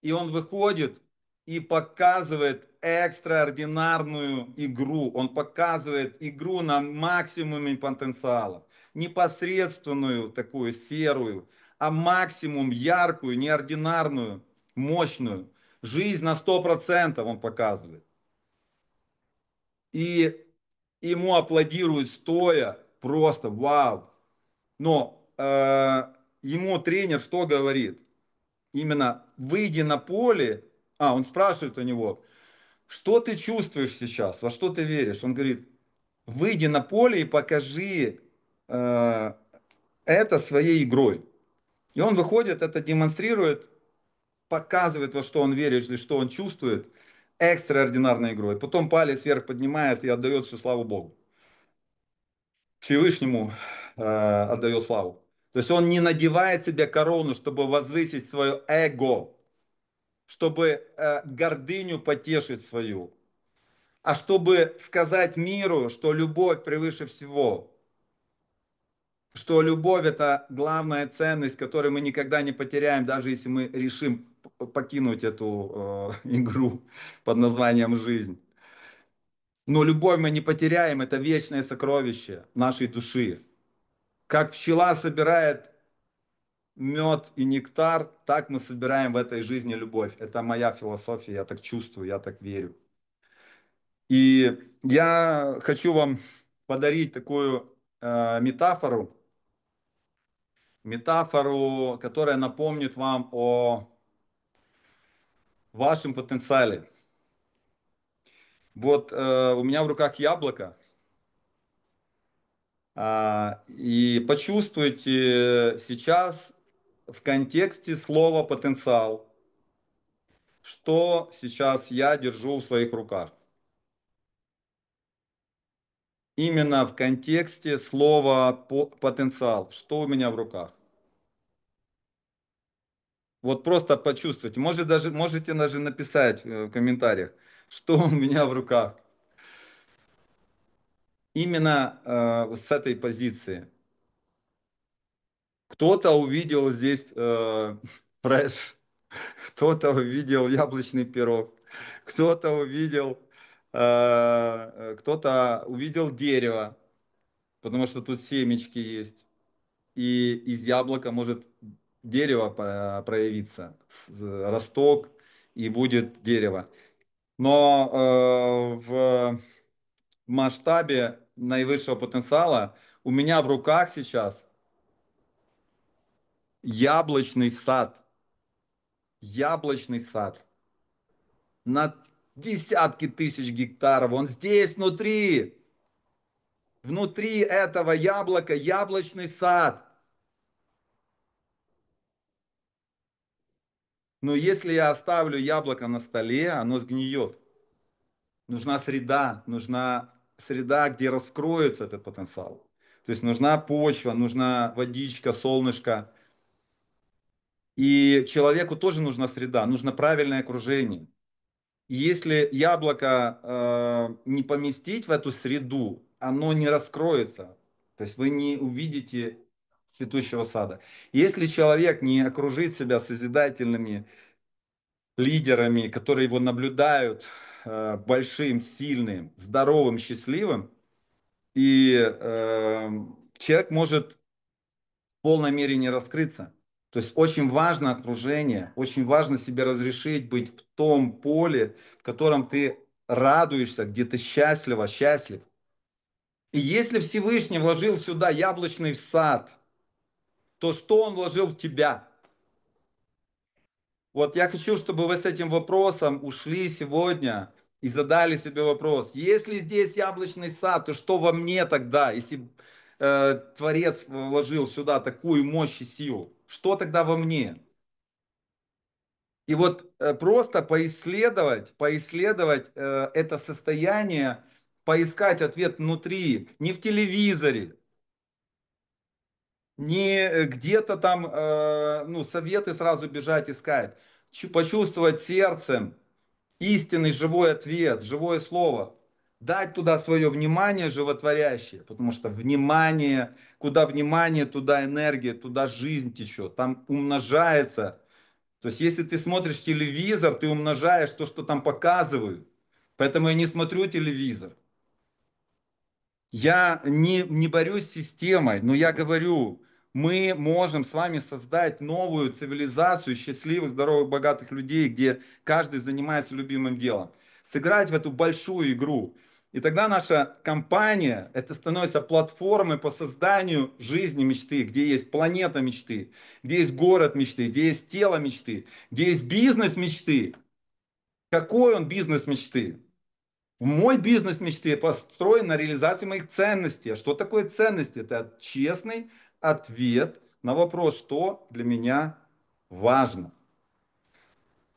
И он выходит и показывает экстраординарную игру. Он показывает игру на максимуме потенциала. Непосредственную, такую серую, а максимум яркую, неординарную, мощную. Жизнь на 100% он показывает. И ему аплодируют стоя. Просто вау. Но ему тренер что говорит? Именно выйди на поле, он спрашивает у него, что ты чувствуешь сейчас, во что ты веришь? Он говорит, выйди на поле и покажи это своей игрой. И он выходит, это демонстрирует, показывает, во что он верит и что он чувствует, экстраординарной игрой. Потом палец вверх поднимает и отдает всю славу Богу. Всевышнему отдает славу. То есть он не надевает себе корону, чтобы возвысить свое эго, чтобы гордыню потешить свою, а чтобы сказать миру, что любовь превыше всего, что любовь – это главная ценность, которую мы никогда не потеряем, даже если мы решим покинуть эту игру под названием «жизнь». Но любовь мы не потеряем, это вечное сокровище нашей души. Как пчела собирает мед и нектар, так мы собираем в этой жизни любовь. Это моя философия, я так чувствую, я так верю. И я хочу вам подарить такую метафору, которая напомнит вам о вашем потенциале. Вот у меня в руках яблоко, и почувствуйте сейчас в контексте слова потенциал, что сейчас я держу в своих руках. Именно в контексте слова потенциал, что у меня в руках. Вот просто почувствуйте. Можете даже написать в комментариях, что у меня в руках. Именно с этой позиции. Кто-то увидел здесь фреш, кто-то увидел яблочный пирог, кто-то увидел дерево, потому что тут семечки есть. И из яблока может дерево проявиться, росток, и будет дерево. Но в масштабе наивысшего потенциала у меня в руках сейчас яблочный сад. Яблочный сад на десятки тысяч гектаров. Он здесь внутри. Внутри этого яблока яблочный сад. Но если я оставлю яблоко на столе, оно сгниет. Нужна среда, где раскроется этот потенциал. То есть нужна почва, нужна водичка, солнышко. И человеку тоже нужна среда, нужно правильное окружение. И если яблоко не поместить в эту среду, оно не раскроется. То есть вы не увидите цветущего сада. Если человек не окружит себя созидательными лидерами, которые его наблюдают большим, сильным, здоровым, счастливым, и человек может в полной мере не раскрыться. То есть очень важно окружение, очень важно себе разрешить быть в том поле, в котором ты радуешься, где ты счастлив. И если Всевышний вложил сюда яблочный сад, то что он вложил в тебя? Вот я хочу, чтобы вы с этим вопросом ушли сегодня и задали себе вопрос. Если здесь яблочный сад, то что во мне тогда, если Творец вложил сюда такую мощь и силу? Что тогда во мне? И вот просто поисследовать это состояние, поискать ответ внутри, не в телевизоре, не где-то там ну, советы сразу бежать искать, почувствовать сердцем истинный живой ответ, живое слово, дать туда свое внимание животворящее, потому что внимание, туда энергия, туда жизнь течет, там умножается. То есть, если ты смотришь телевизор, ты умножаешь то, что там показывают. Поэтому я не смотрю телевизор. Я не борюсь с системой, но я говорю, мы можем с вами создать новую цивилизацию счастливых, здоровых, богатых людей, где каждый занимается любимым делом. Сыграть в эту большую игру. И тогда наша компания, это становится платформой по созданию жизни мечты, где есть планета мечты, где есть город мечты, где есть тело мечты, где есть бизнес мечты. Какой он бизнес мечты? Мой бизнес мечты построен на реализации моих ценностей. А что такое ценности? Это честный ответ на вопрос, что для меня важно.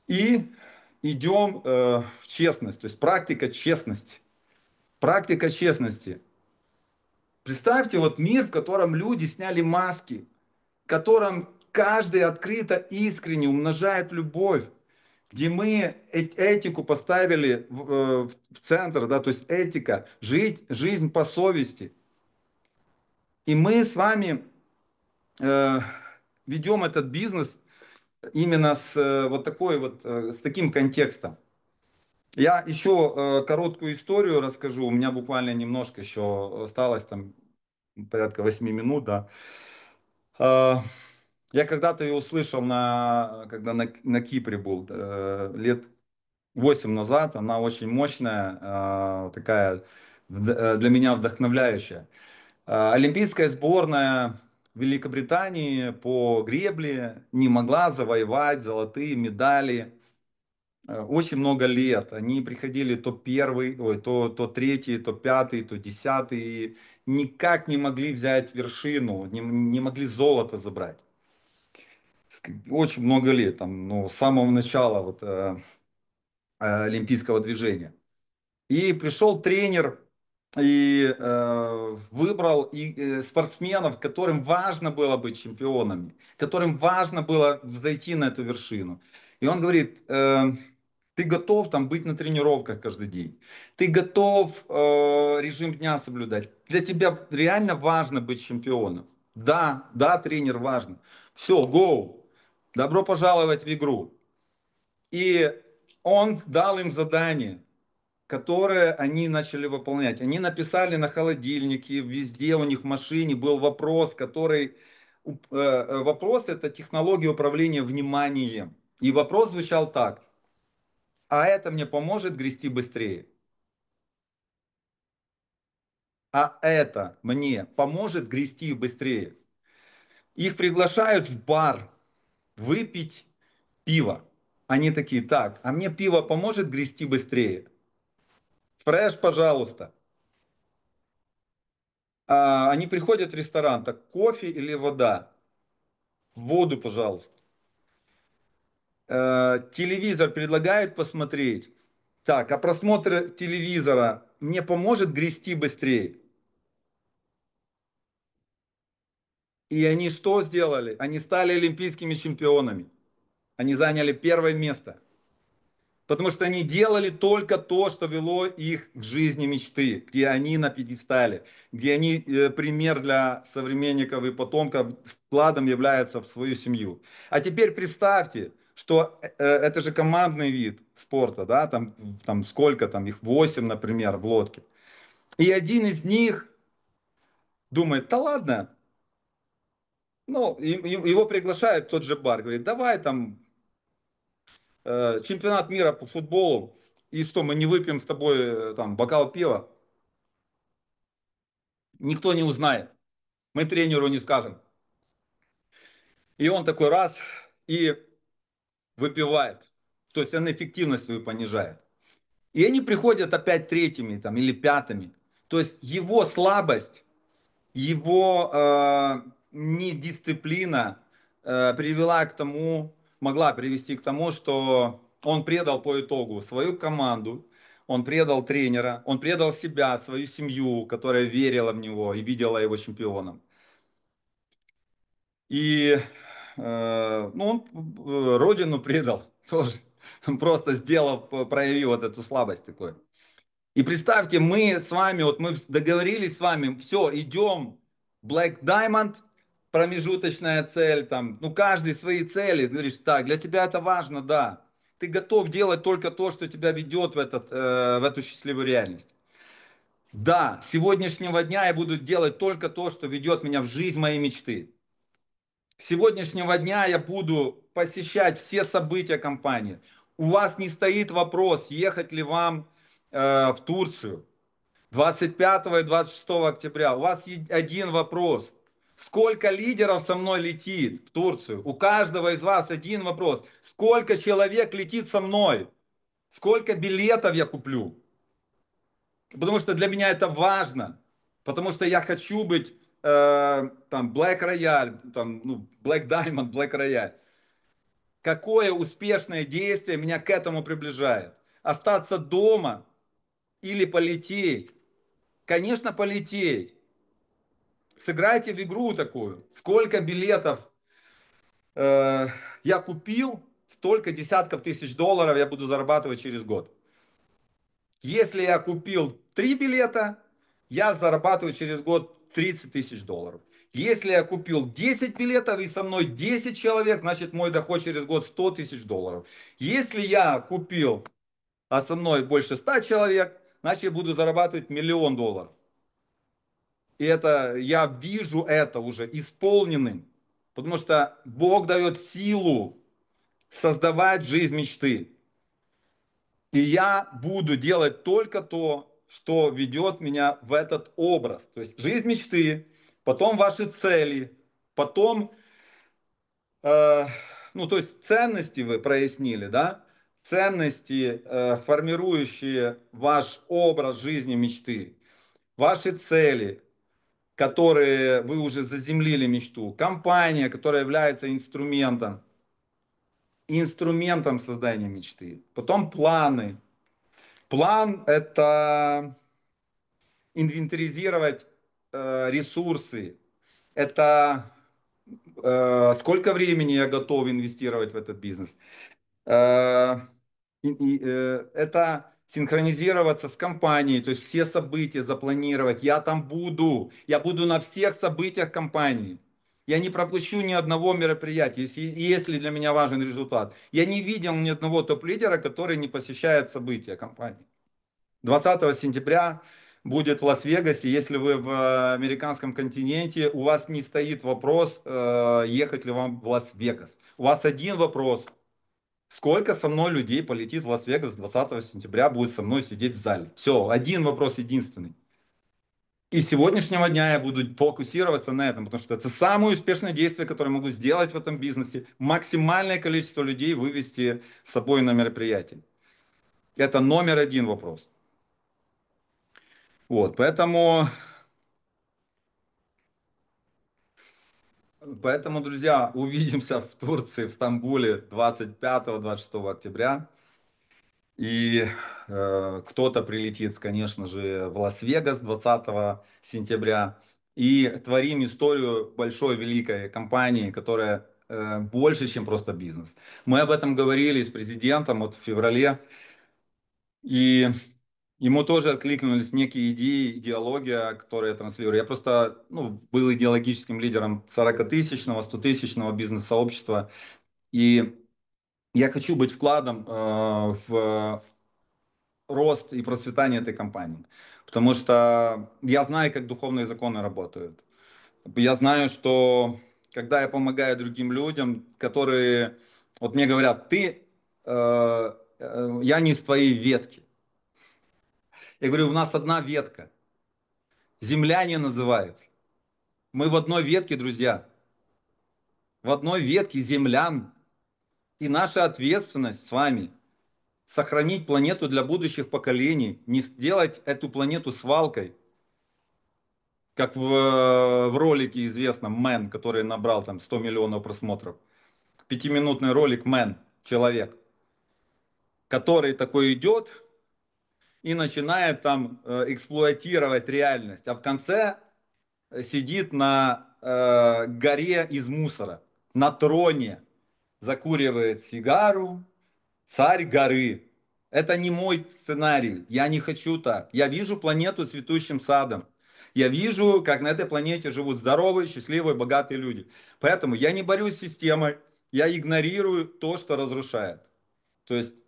И идем в честность, то есть практика честности. Практика честности. Представьте вот мир, в котором люди сняли маски, в котором каждый открыто, искренне умножает любовь, где мы этику поставили в центр, да, то есть этика, жизнь по совести. И мы с вами ведем этот бизнес именно с вот такой вот, с таким контекстом. Я еще короткую историю расскажу, у меня буквально немножко еще осталось, там порядка 8 минут, да. Я когда-то ее услышал, когда на Кипре был, лет 8 назад, она очень мощная, такая для меня вдохновляющая. Олимпийская сборная Великобритании по гребле не могла завоевать золотые медали очень много лет. Они приходили то первый, то третий, то пятый, то десятый, и никак не могли взять вершину, не могли золото забрать. Очень много лет, там, ну, с самого начала вот, олимпийского движения. И пришел тренер и выбрал спортсменов, которым важно было быть чемпионами, которым важно было зайти на эту вершину. И он говорит, ты готов там быть на тренировках каждый день, ты готов режим дня соблюдать, для тебя реально важно быть чемпионом. Да, да, тренер, важно. Все, go, добро пожаловать в игру. И он дал им задание, которые они начали выполнять. Они написали на холодильнике, везде у них в машине был вопрос, который... Вопрос это технология управления вниманием. И вопрос звучал так. А это мне поможет грести быстрее? А это мне поможет грести быстрее? Их приглашают в бар выпить пиво. Они такие, так, а мне пиво поможет грести быстрее? Фреш, пожалуйста. Они приходят в ресторан, так кофе или вода? Воду, пожалуйста. Телевизор предлагают посмотреть. Так, а просмотр телевизора мне поможет грести быстрее? И они что сделали? Они стали олимпийскими чемпионами. Они заняли первое место. Потому что они делали только то, что вело их к жизни мечты, где они на пьедестале, где они пример для современников и потомков вкладом являются в свою семью. А теперь представьте, что это же командный вид спорта, да, там сколько там, их 8, например, в лодке. И один из них думает, да ладно, ну, его приглашают в тот же бар, говорит, давай там чемпионат мира по футболу, и что, мы не выпьем с тобой там бокал пива? Никто не узнает. Мы тренеру не скажем. И он такой раз и выпивает. То есть он эффективность свою понижает. И они приходят опять третьими там, или пятыми. То есть его слабость, его недисциплина привела к тому, могла привести к тому, что он предал по итогу свою команду, он предал тренера, он предал себя, свою семью, которая верила в него и видела его чемпионом. И ну, он родину предал тоже, просто сделав, проявив вот эту слабость такой. И представьте, мы с вами, вот мы договорились с вами, все, идем, Black Diamond, промежуточная цель, там, ну каждый свои цели, ты говоришь, так, для тебя это важно, да. Ты готов делать только то, что тебя ведет в эту счастливую реальность. Да, с сегодняшнего дня я буду делать только то, что ведет меня в жизнь моей мечты. С сегодняшнего дня я буду посещать все события компании. У вас не стоит вопрос, ехать ли вам в Турцию 25 и 26 октября. У вас один вопрос. Сколько лидеров со мной летит в Турцию? У каждого из вас один вопрос. Сколько человек летит со мной? Сколько билетов я куплю? Потому что для меня это важно. Потому что я хочу быть там Black Royale, там, ну, Black Diamond, Black Royale. Какое успешное действие меня к этому приближает? Остаться дома или полететь? Конечно, полететь. Сыграйте в игру такую. Сколько билетов я купил, столько десятков тысяч долларов я буду зарабатывать через год. Если я купил 3 билета, я зарабатываю через год 30 тысяч долларов. Если я купил 10 билетов и со мной 10 человек, значит мой доход через год 100 тысяч долларов. Если я купил, а со мной больше 100 человек, значит я буду зарабатывать $1 000 000. И это, я вижу это уже исполненным. Потому что Бог дает силу создавать жизнь мечты. И я буду делать только то, что ведет меня в этот образ. То есть жизнь мечты, потом ваши цели, потом, ну то есть ценности вы прояснили, да? Ценности, формирующие ваш образ жизни мечты, ваши цели, которые вы уже заземлили мечту, компания, которая является инструментом создания мечты, потом планы. План это инвентаризировать ресурсы, это сколько времени я готов инвестировать в этот бизнес. Это синхронизироваться с компанией, то есть все события запланировать. Я буду на всех событиях компании. Я не пропущу ни одного мероприятия, если для меня важен результат. Я не видел ни одного топ-лидера, который не посещает события компании. 20 сентября будет в Лас-Вегасе. Если вы в американском континенте, у вас не стоит вопрос, ехать ли вам в Лас-Вегас. У вас один вопрос. Сколько со мной людей полетит в Лас-Вегас 20 сентября, будет со мной сидеть в зале? Все, один вопрос единственный. И с сегодняшнего дня я буду фокусироваться на этом, потому что это самое успешное действие, которое могу сделать в этом бизнесе. Максимальное количество людей вывести с собой на мероприятие. Это номер один вопрос. Вот, поэтому, друзья, увидимся в Турции, в Стамбуле 25-26 октября. И кто-то прилетит, конечно же, в Лас-Вегас 20 сентября. И творим историю большой, великой компании, которая больше, чем просто бизнес. Мы об этом говорили с президентом вот в феврале. И ему тоже откликнулись некие идеи, идеология, которые я транслирую. Я просто был идеологическим лидером 40-тысячного, 100-тысячного бизнес-сообщества. И я хочу быть вкладом в рост и процветание этой компании. Потому что я знаю, как духовные законы работают. Я знаю, что когда я помогаю другим людям, которые вот мне говорят, я не из твоей ветки. Я говорю, у нас одна ветка. Земляне называется. Мы в одной ветке, друзья. В одной ветке землян. И наша ответственность с вами сохранить планету для будущих поколений, не сделать эту планету свалкой, как в ролике известном «Мэн», который набрал там 100 миллионов просмотров. 5-минутный ролик «Мэн», человек, который такой идет и начинает там эксплуатировать реальность, а в конце сидит на горе из мусора, на троне, закуривает сигару, царь горы. Это не мой сценарий, я не хочу так. Я вижу планету цветущим садом. Я вижу, как на этой планете живут здоровые, счастливые, богатые люди. Поэтому я не борюсь с системой, я игнорирую то, что разрушает. То есть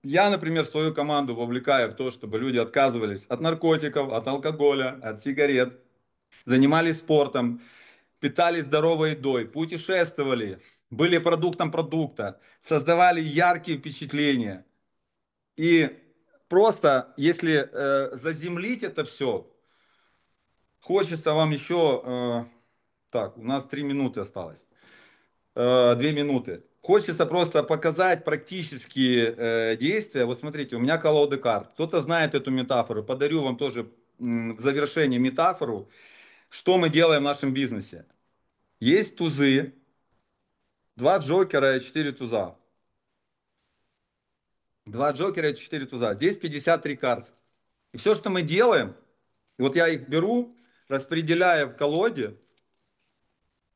я, например, свою команду вовлекаю в то, чтобы люди отказывались от наркотиков, от алкоголя, от сигарет, занимались спортом, питались здоровой едой, путешествовали, были продуктом продукта, создавали яркие впечатления. И просто, если заземлить это все, хочется вам еще... так, у нас 3 минуты осталось. 2 минуты. Хочется просто показать практические действия. Вот смотрите, у меня колода карт. Кто-то знает эту метафору. Подарю вам тоже в завершение метафору, что мы делаем в нашем бизнесе. Есть тузы, 2 джокера и 4 туза. 2 джокера и 4 туза. Здесь 53 карты. И все, что мы делаем, вот я их беру, распределяю в колоде,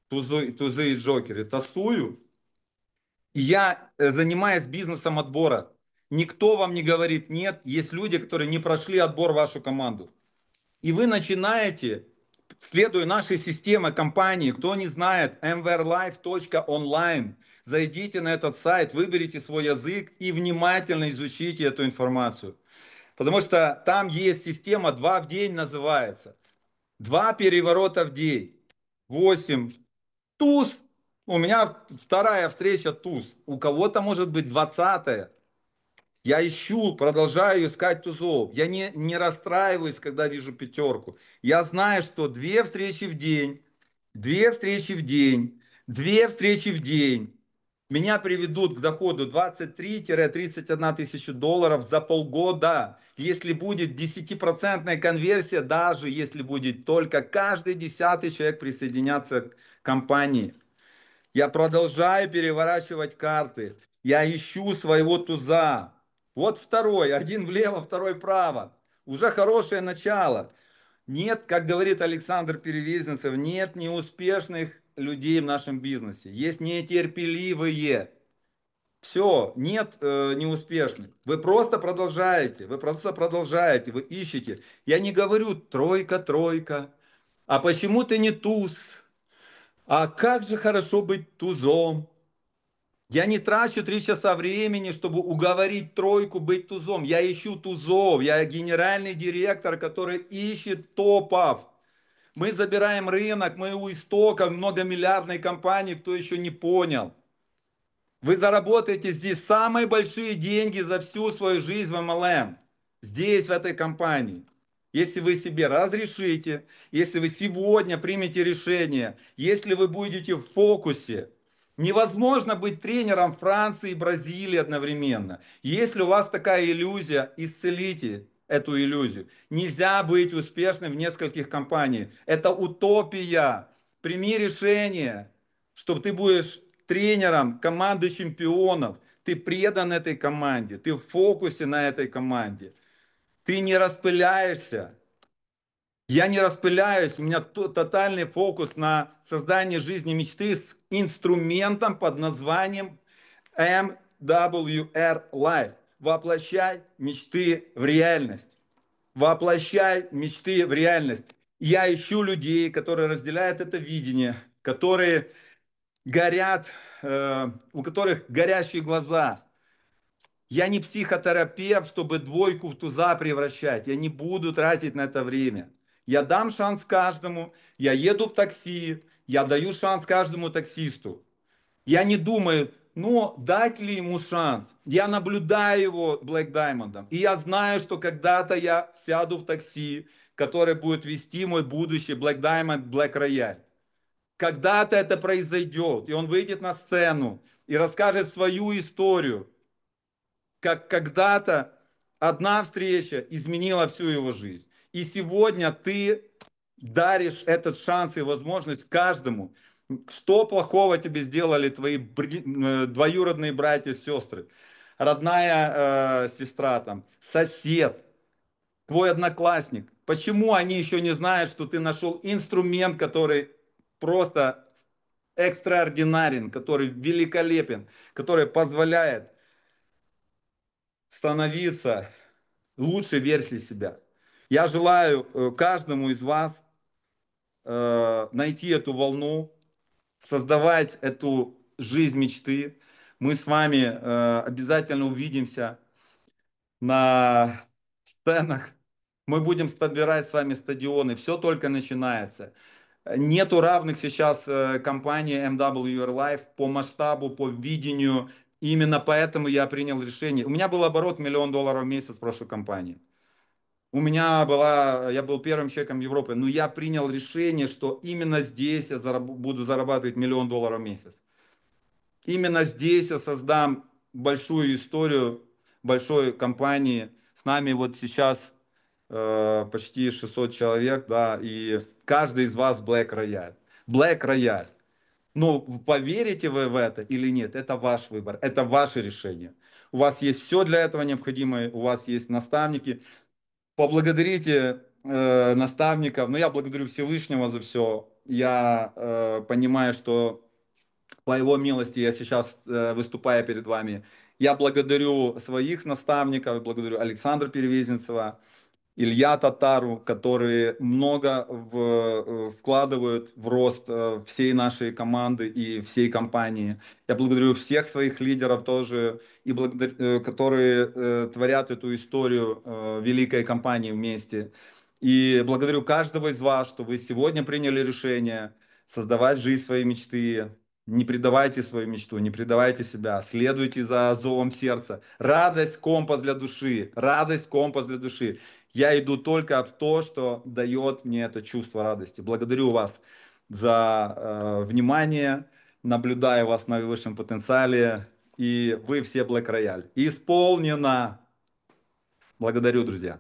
тузы и джокеры, тасую, и я занимаюсь бизнесом отбора. Никто вам не говорит нет, есть люди, которые не прошли отбор в вашу команду. И вы начинаете, следуя нашей системе компании, кто не знает, mvrlife.online, зайдите на этот сайт, выберите свой язык и внимательно изучите эту информацию. Потому что там есть система 2 в день называется. 2 переворота в день. 8. Туз. У меня 2-я встреча туз. У кого-то может быть 20-я. Я ищу, продолжаю искать тузов. Я не расстраиваюсь, когда вижу 5. Я знаю, что 2 встречи в день, 2 встречи в день, 2 встречи в день меня приведут к доходу 23-31 тысячу долларов за полгода. Если будет 10% конверсия, даже если будет только каждый 10-й человек присоединяться к компании. Я продолжаю переворачивать карты. Я ищу своего туза. Вот 2-й, 1 влево, 2-й вправо. Уже хорошее начало. Нет, как говорит Александр Перевезенцев, нет неуспешных людей в нашем бизнесе. Есть нетерпеливые. Все, нет неуспешных. Вы просто продолжаете, вы ищете. Я не говорю тройка, тройка. А почему ты не туз? А как же хорошо быть тузом? Я не трачу 3 часа времени, чтобы уговорить тройку быть тузом. Я ищу тузов. Я генеральный директор, который ищет топов. Мы забираем рынок, мы у истоков многомиллиардной компании, кто еще не понял. Вы заработаете здесь самые большие деньги за всю свою жизнь в MLM. Здесь, в этой компании. Если вы себе разрешите, если вы сегодня примете решение, если вы будете в фокусе. Невозможно быть тренером Франции и Бразилии одновременно. Если у вас такая иллюзия, исцелите эту иллюзию. Нельзя быть успешным в нескольких компаниях. Это утопия. Прими решение, что ты будешь тренером команды чемпионов. Ты предан этой команде, ты в фокусе на этой команде. Ты не распыляешься. Я не распыляюсь, у меня тотальный фокус на создание жизни мечты с инструментом под названием MWR Life. Воплощай мечты в реальность. Воплощай мечты в реальность. Я ищу людей, которые разделяют это видение, которые горят, у которых горящие глаза. Я не психотерапевт, чтобы двойку в туза превращать. Я не буду тратить на это время. Я дам шанс каждому. Я еду в такси. Я даю шанс каждому таксисту. Я не думаю, ну, дать ли ему шанс. Я наблюдаю его Black Diamond. И я знаю, что когда-то я сяду в такси, которое будет вести мой будущий Black Diamond, Black Royale. Когда-то это произойдет. И он выйдет на сцену и расскажет свою историю. Как когда-то одна встреча изменила всю его жизнь. И сегодня ты даришь этот шанс и возможность каждому. Что плохого тебе сделали твои двоюродные братья и сестры? Родная сестра, там, сосед, твой одноклассник. Почему они еще не знают, что ты нашел инструмент, который просто экстраординарен, который великолепен, который позволяет становиться лучшей версией себя. Я желаю каждому из вас найти эту волну, создавать эту жизнь мечты. Мы с вами обязательно увидимся на сценах. Мы будем собирать с вами стадионы. Все только начинается. Нету равных сейчас компании MWR Life по масштабу, по видению. Именно поэтому я принял решение. У меня был оборот $1 миллион в месяц в прошлой компании. Я был первым человеком Европы, но я принял решение, что именно здесь я буду зарабатывать $1 миллион в месяц. Именно здесь я создам большую историю большой компании. С нами вот сейчас почти 600 человек, да, и каждый из вас Black Royale. Black Royale. Но поверите вы в это или нет, это ваш выбор, это ваше решение. У вас есть все для этого необходимое, у вас есть наставники. Поблагодарите наставников, но я благодарю Всевышнего за все. Я понимаю, что по его милости я сейчас выступаю перед вами. Я благодарю своих наставников, благодарю Александра Перевезенцева, Илья Татару, которые много вкладывают в рост всей нашей команды и всей компании. Я благодарю всех своих лидеров тоже, которые творят эту историю великой компании вместе. И благодарю каждого из вас, что вы сегодня приняли решение создавать жизнь своей мечты. Не предавайте свою мечту, не предавайте себя, следуйте за зовом сердца. Радость, компас для души, радость, компас для души. Я иду только в то, что дает мне это чувство радости. Благодарю вас за внимание, наблюдаю вас на высшем потенциале, и вы все Black Royale. Исполнено! Благодарю, друзья.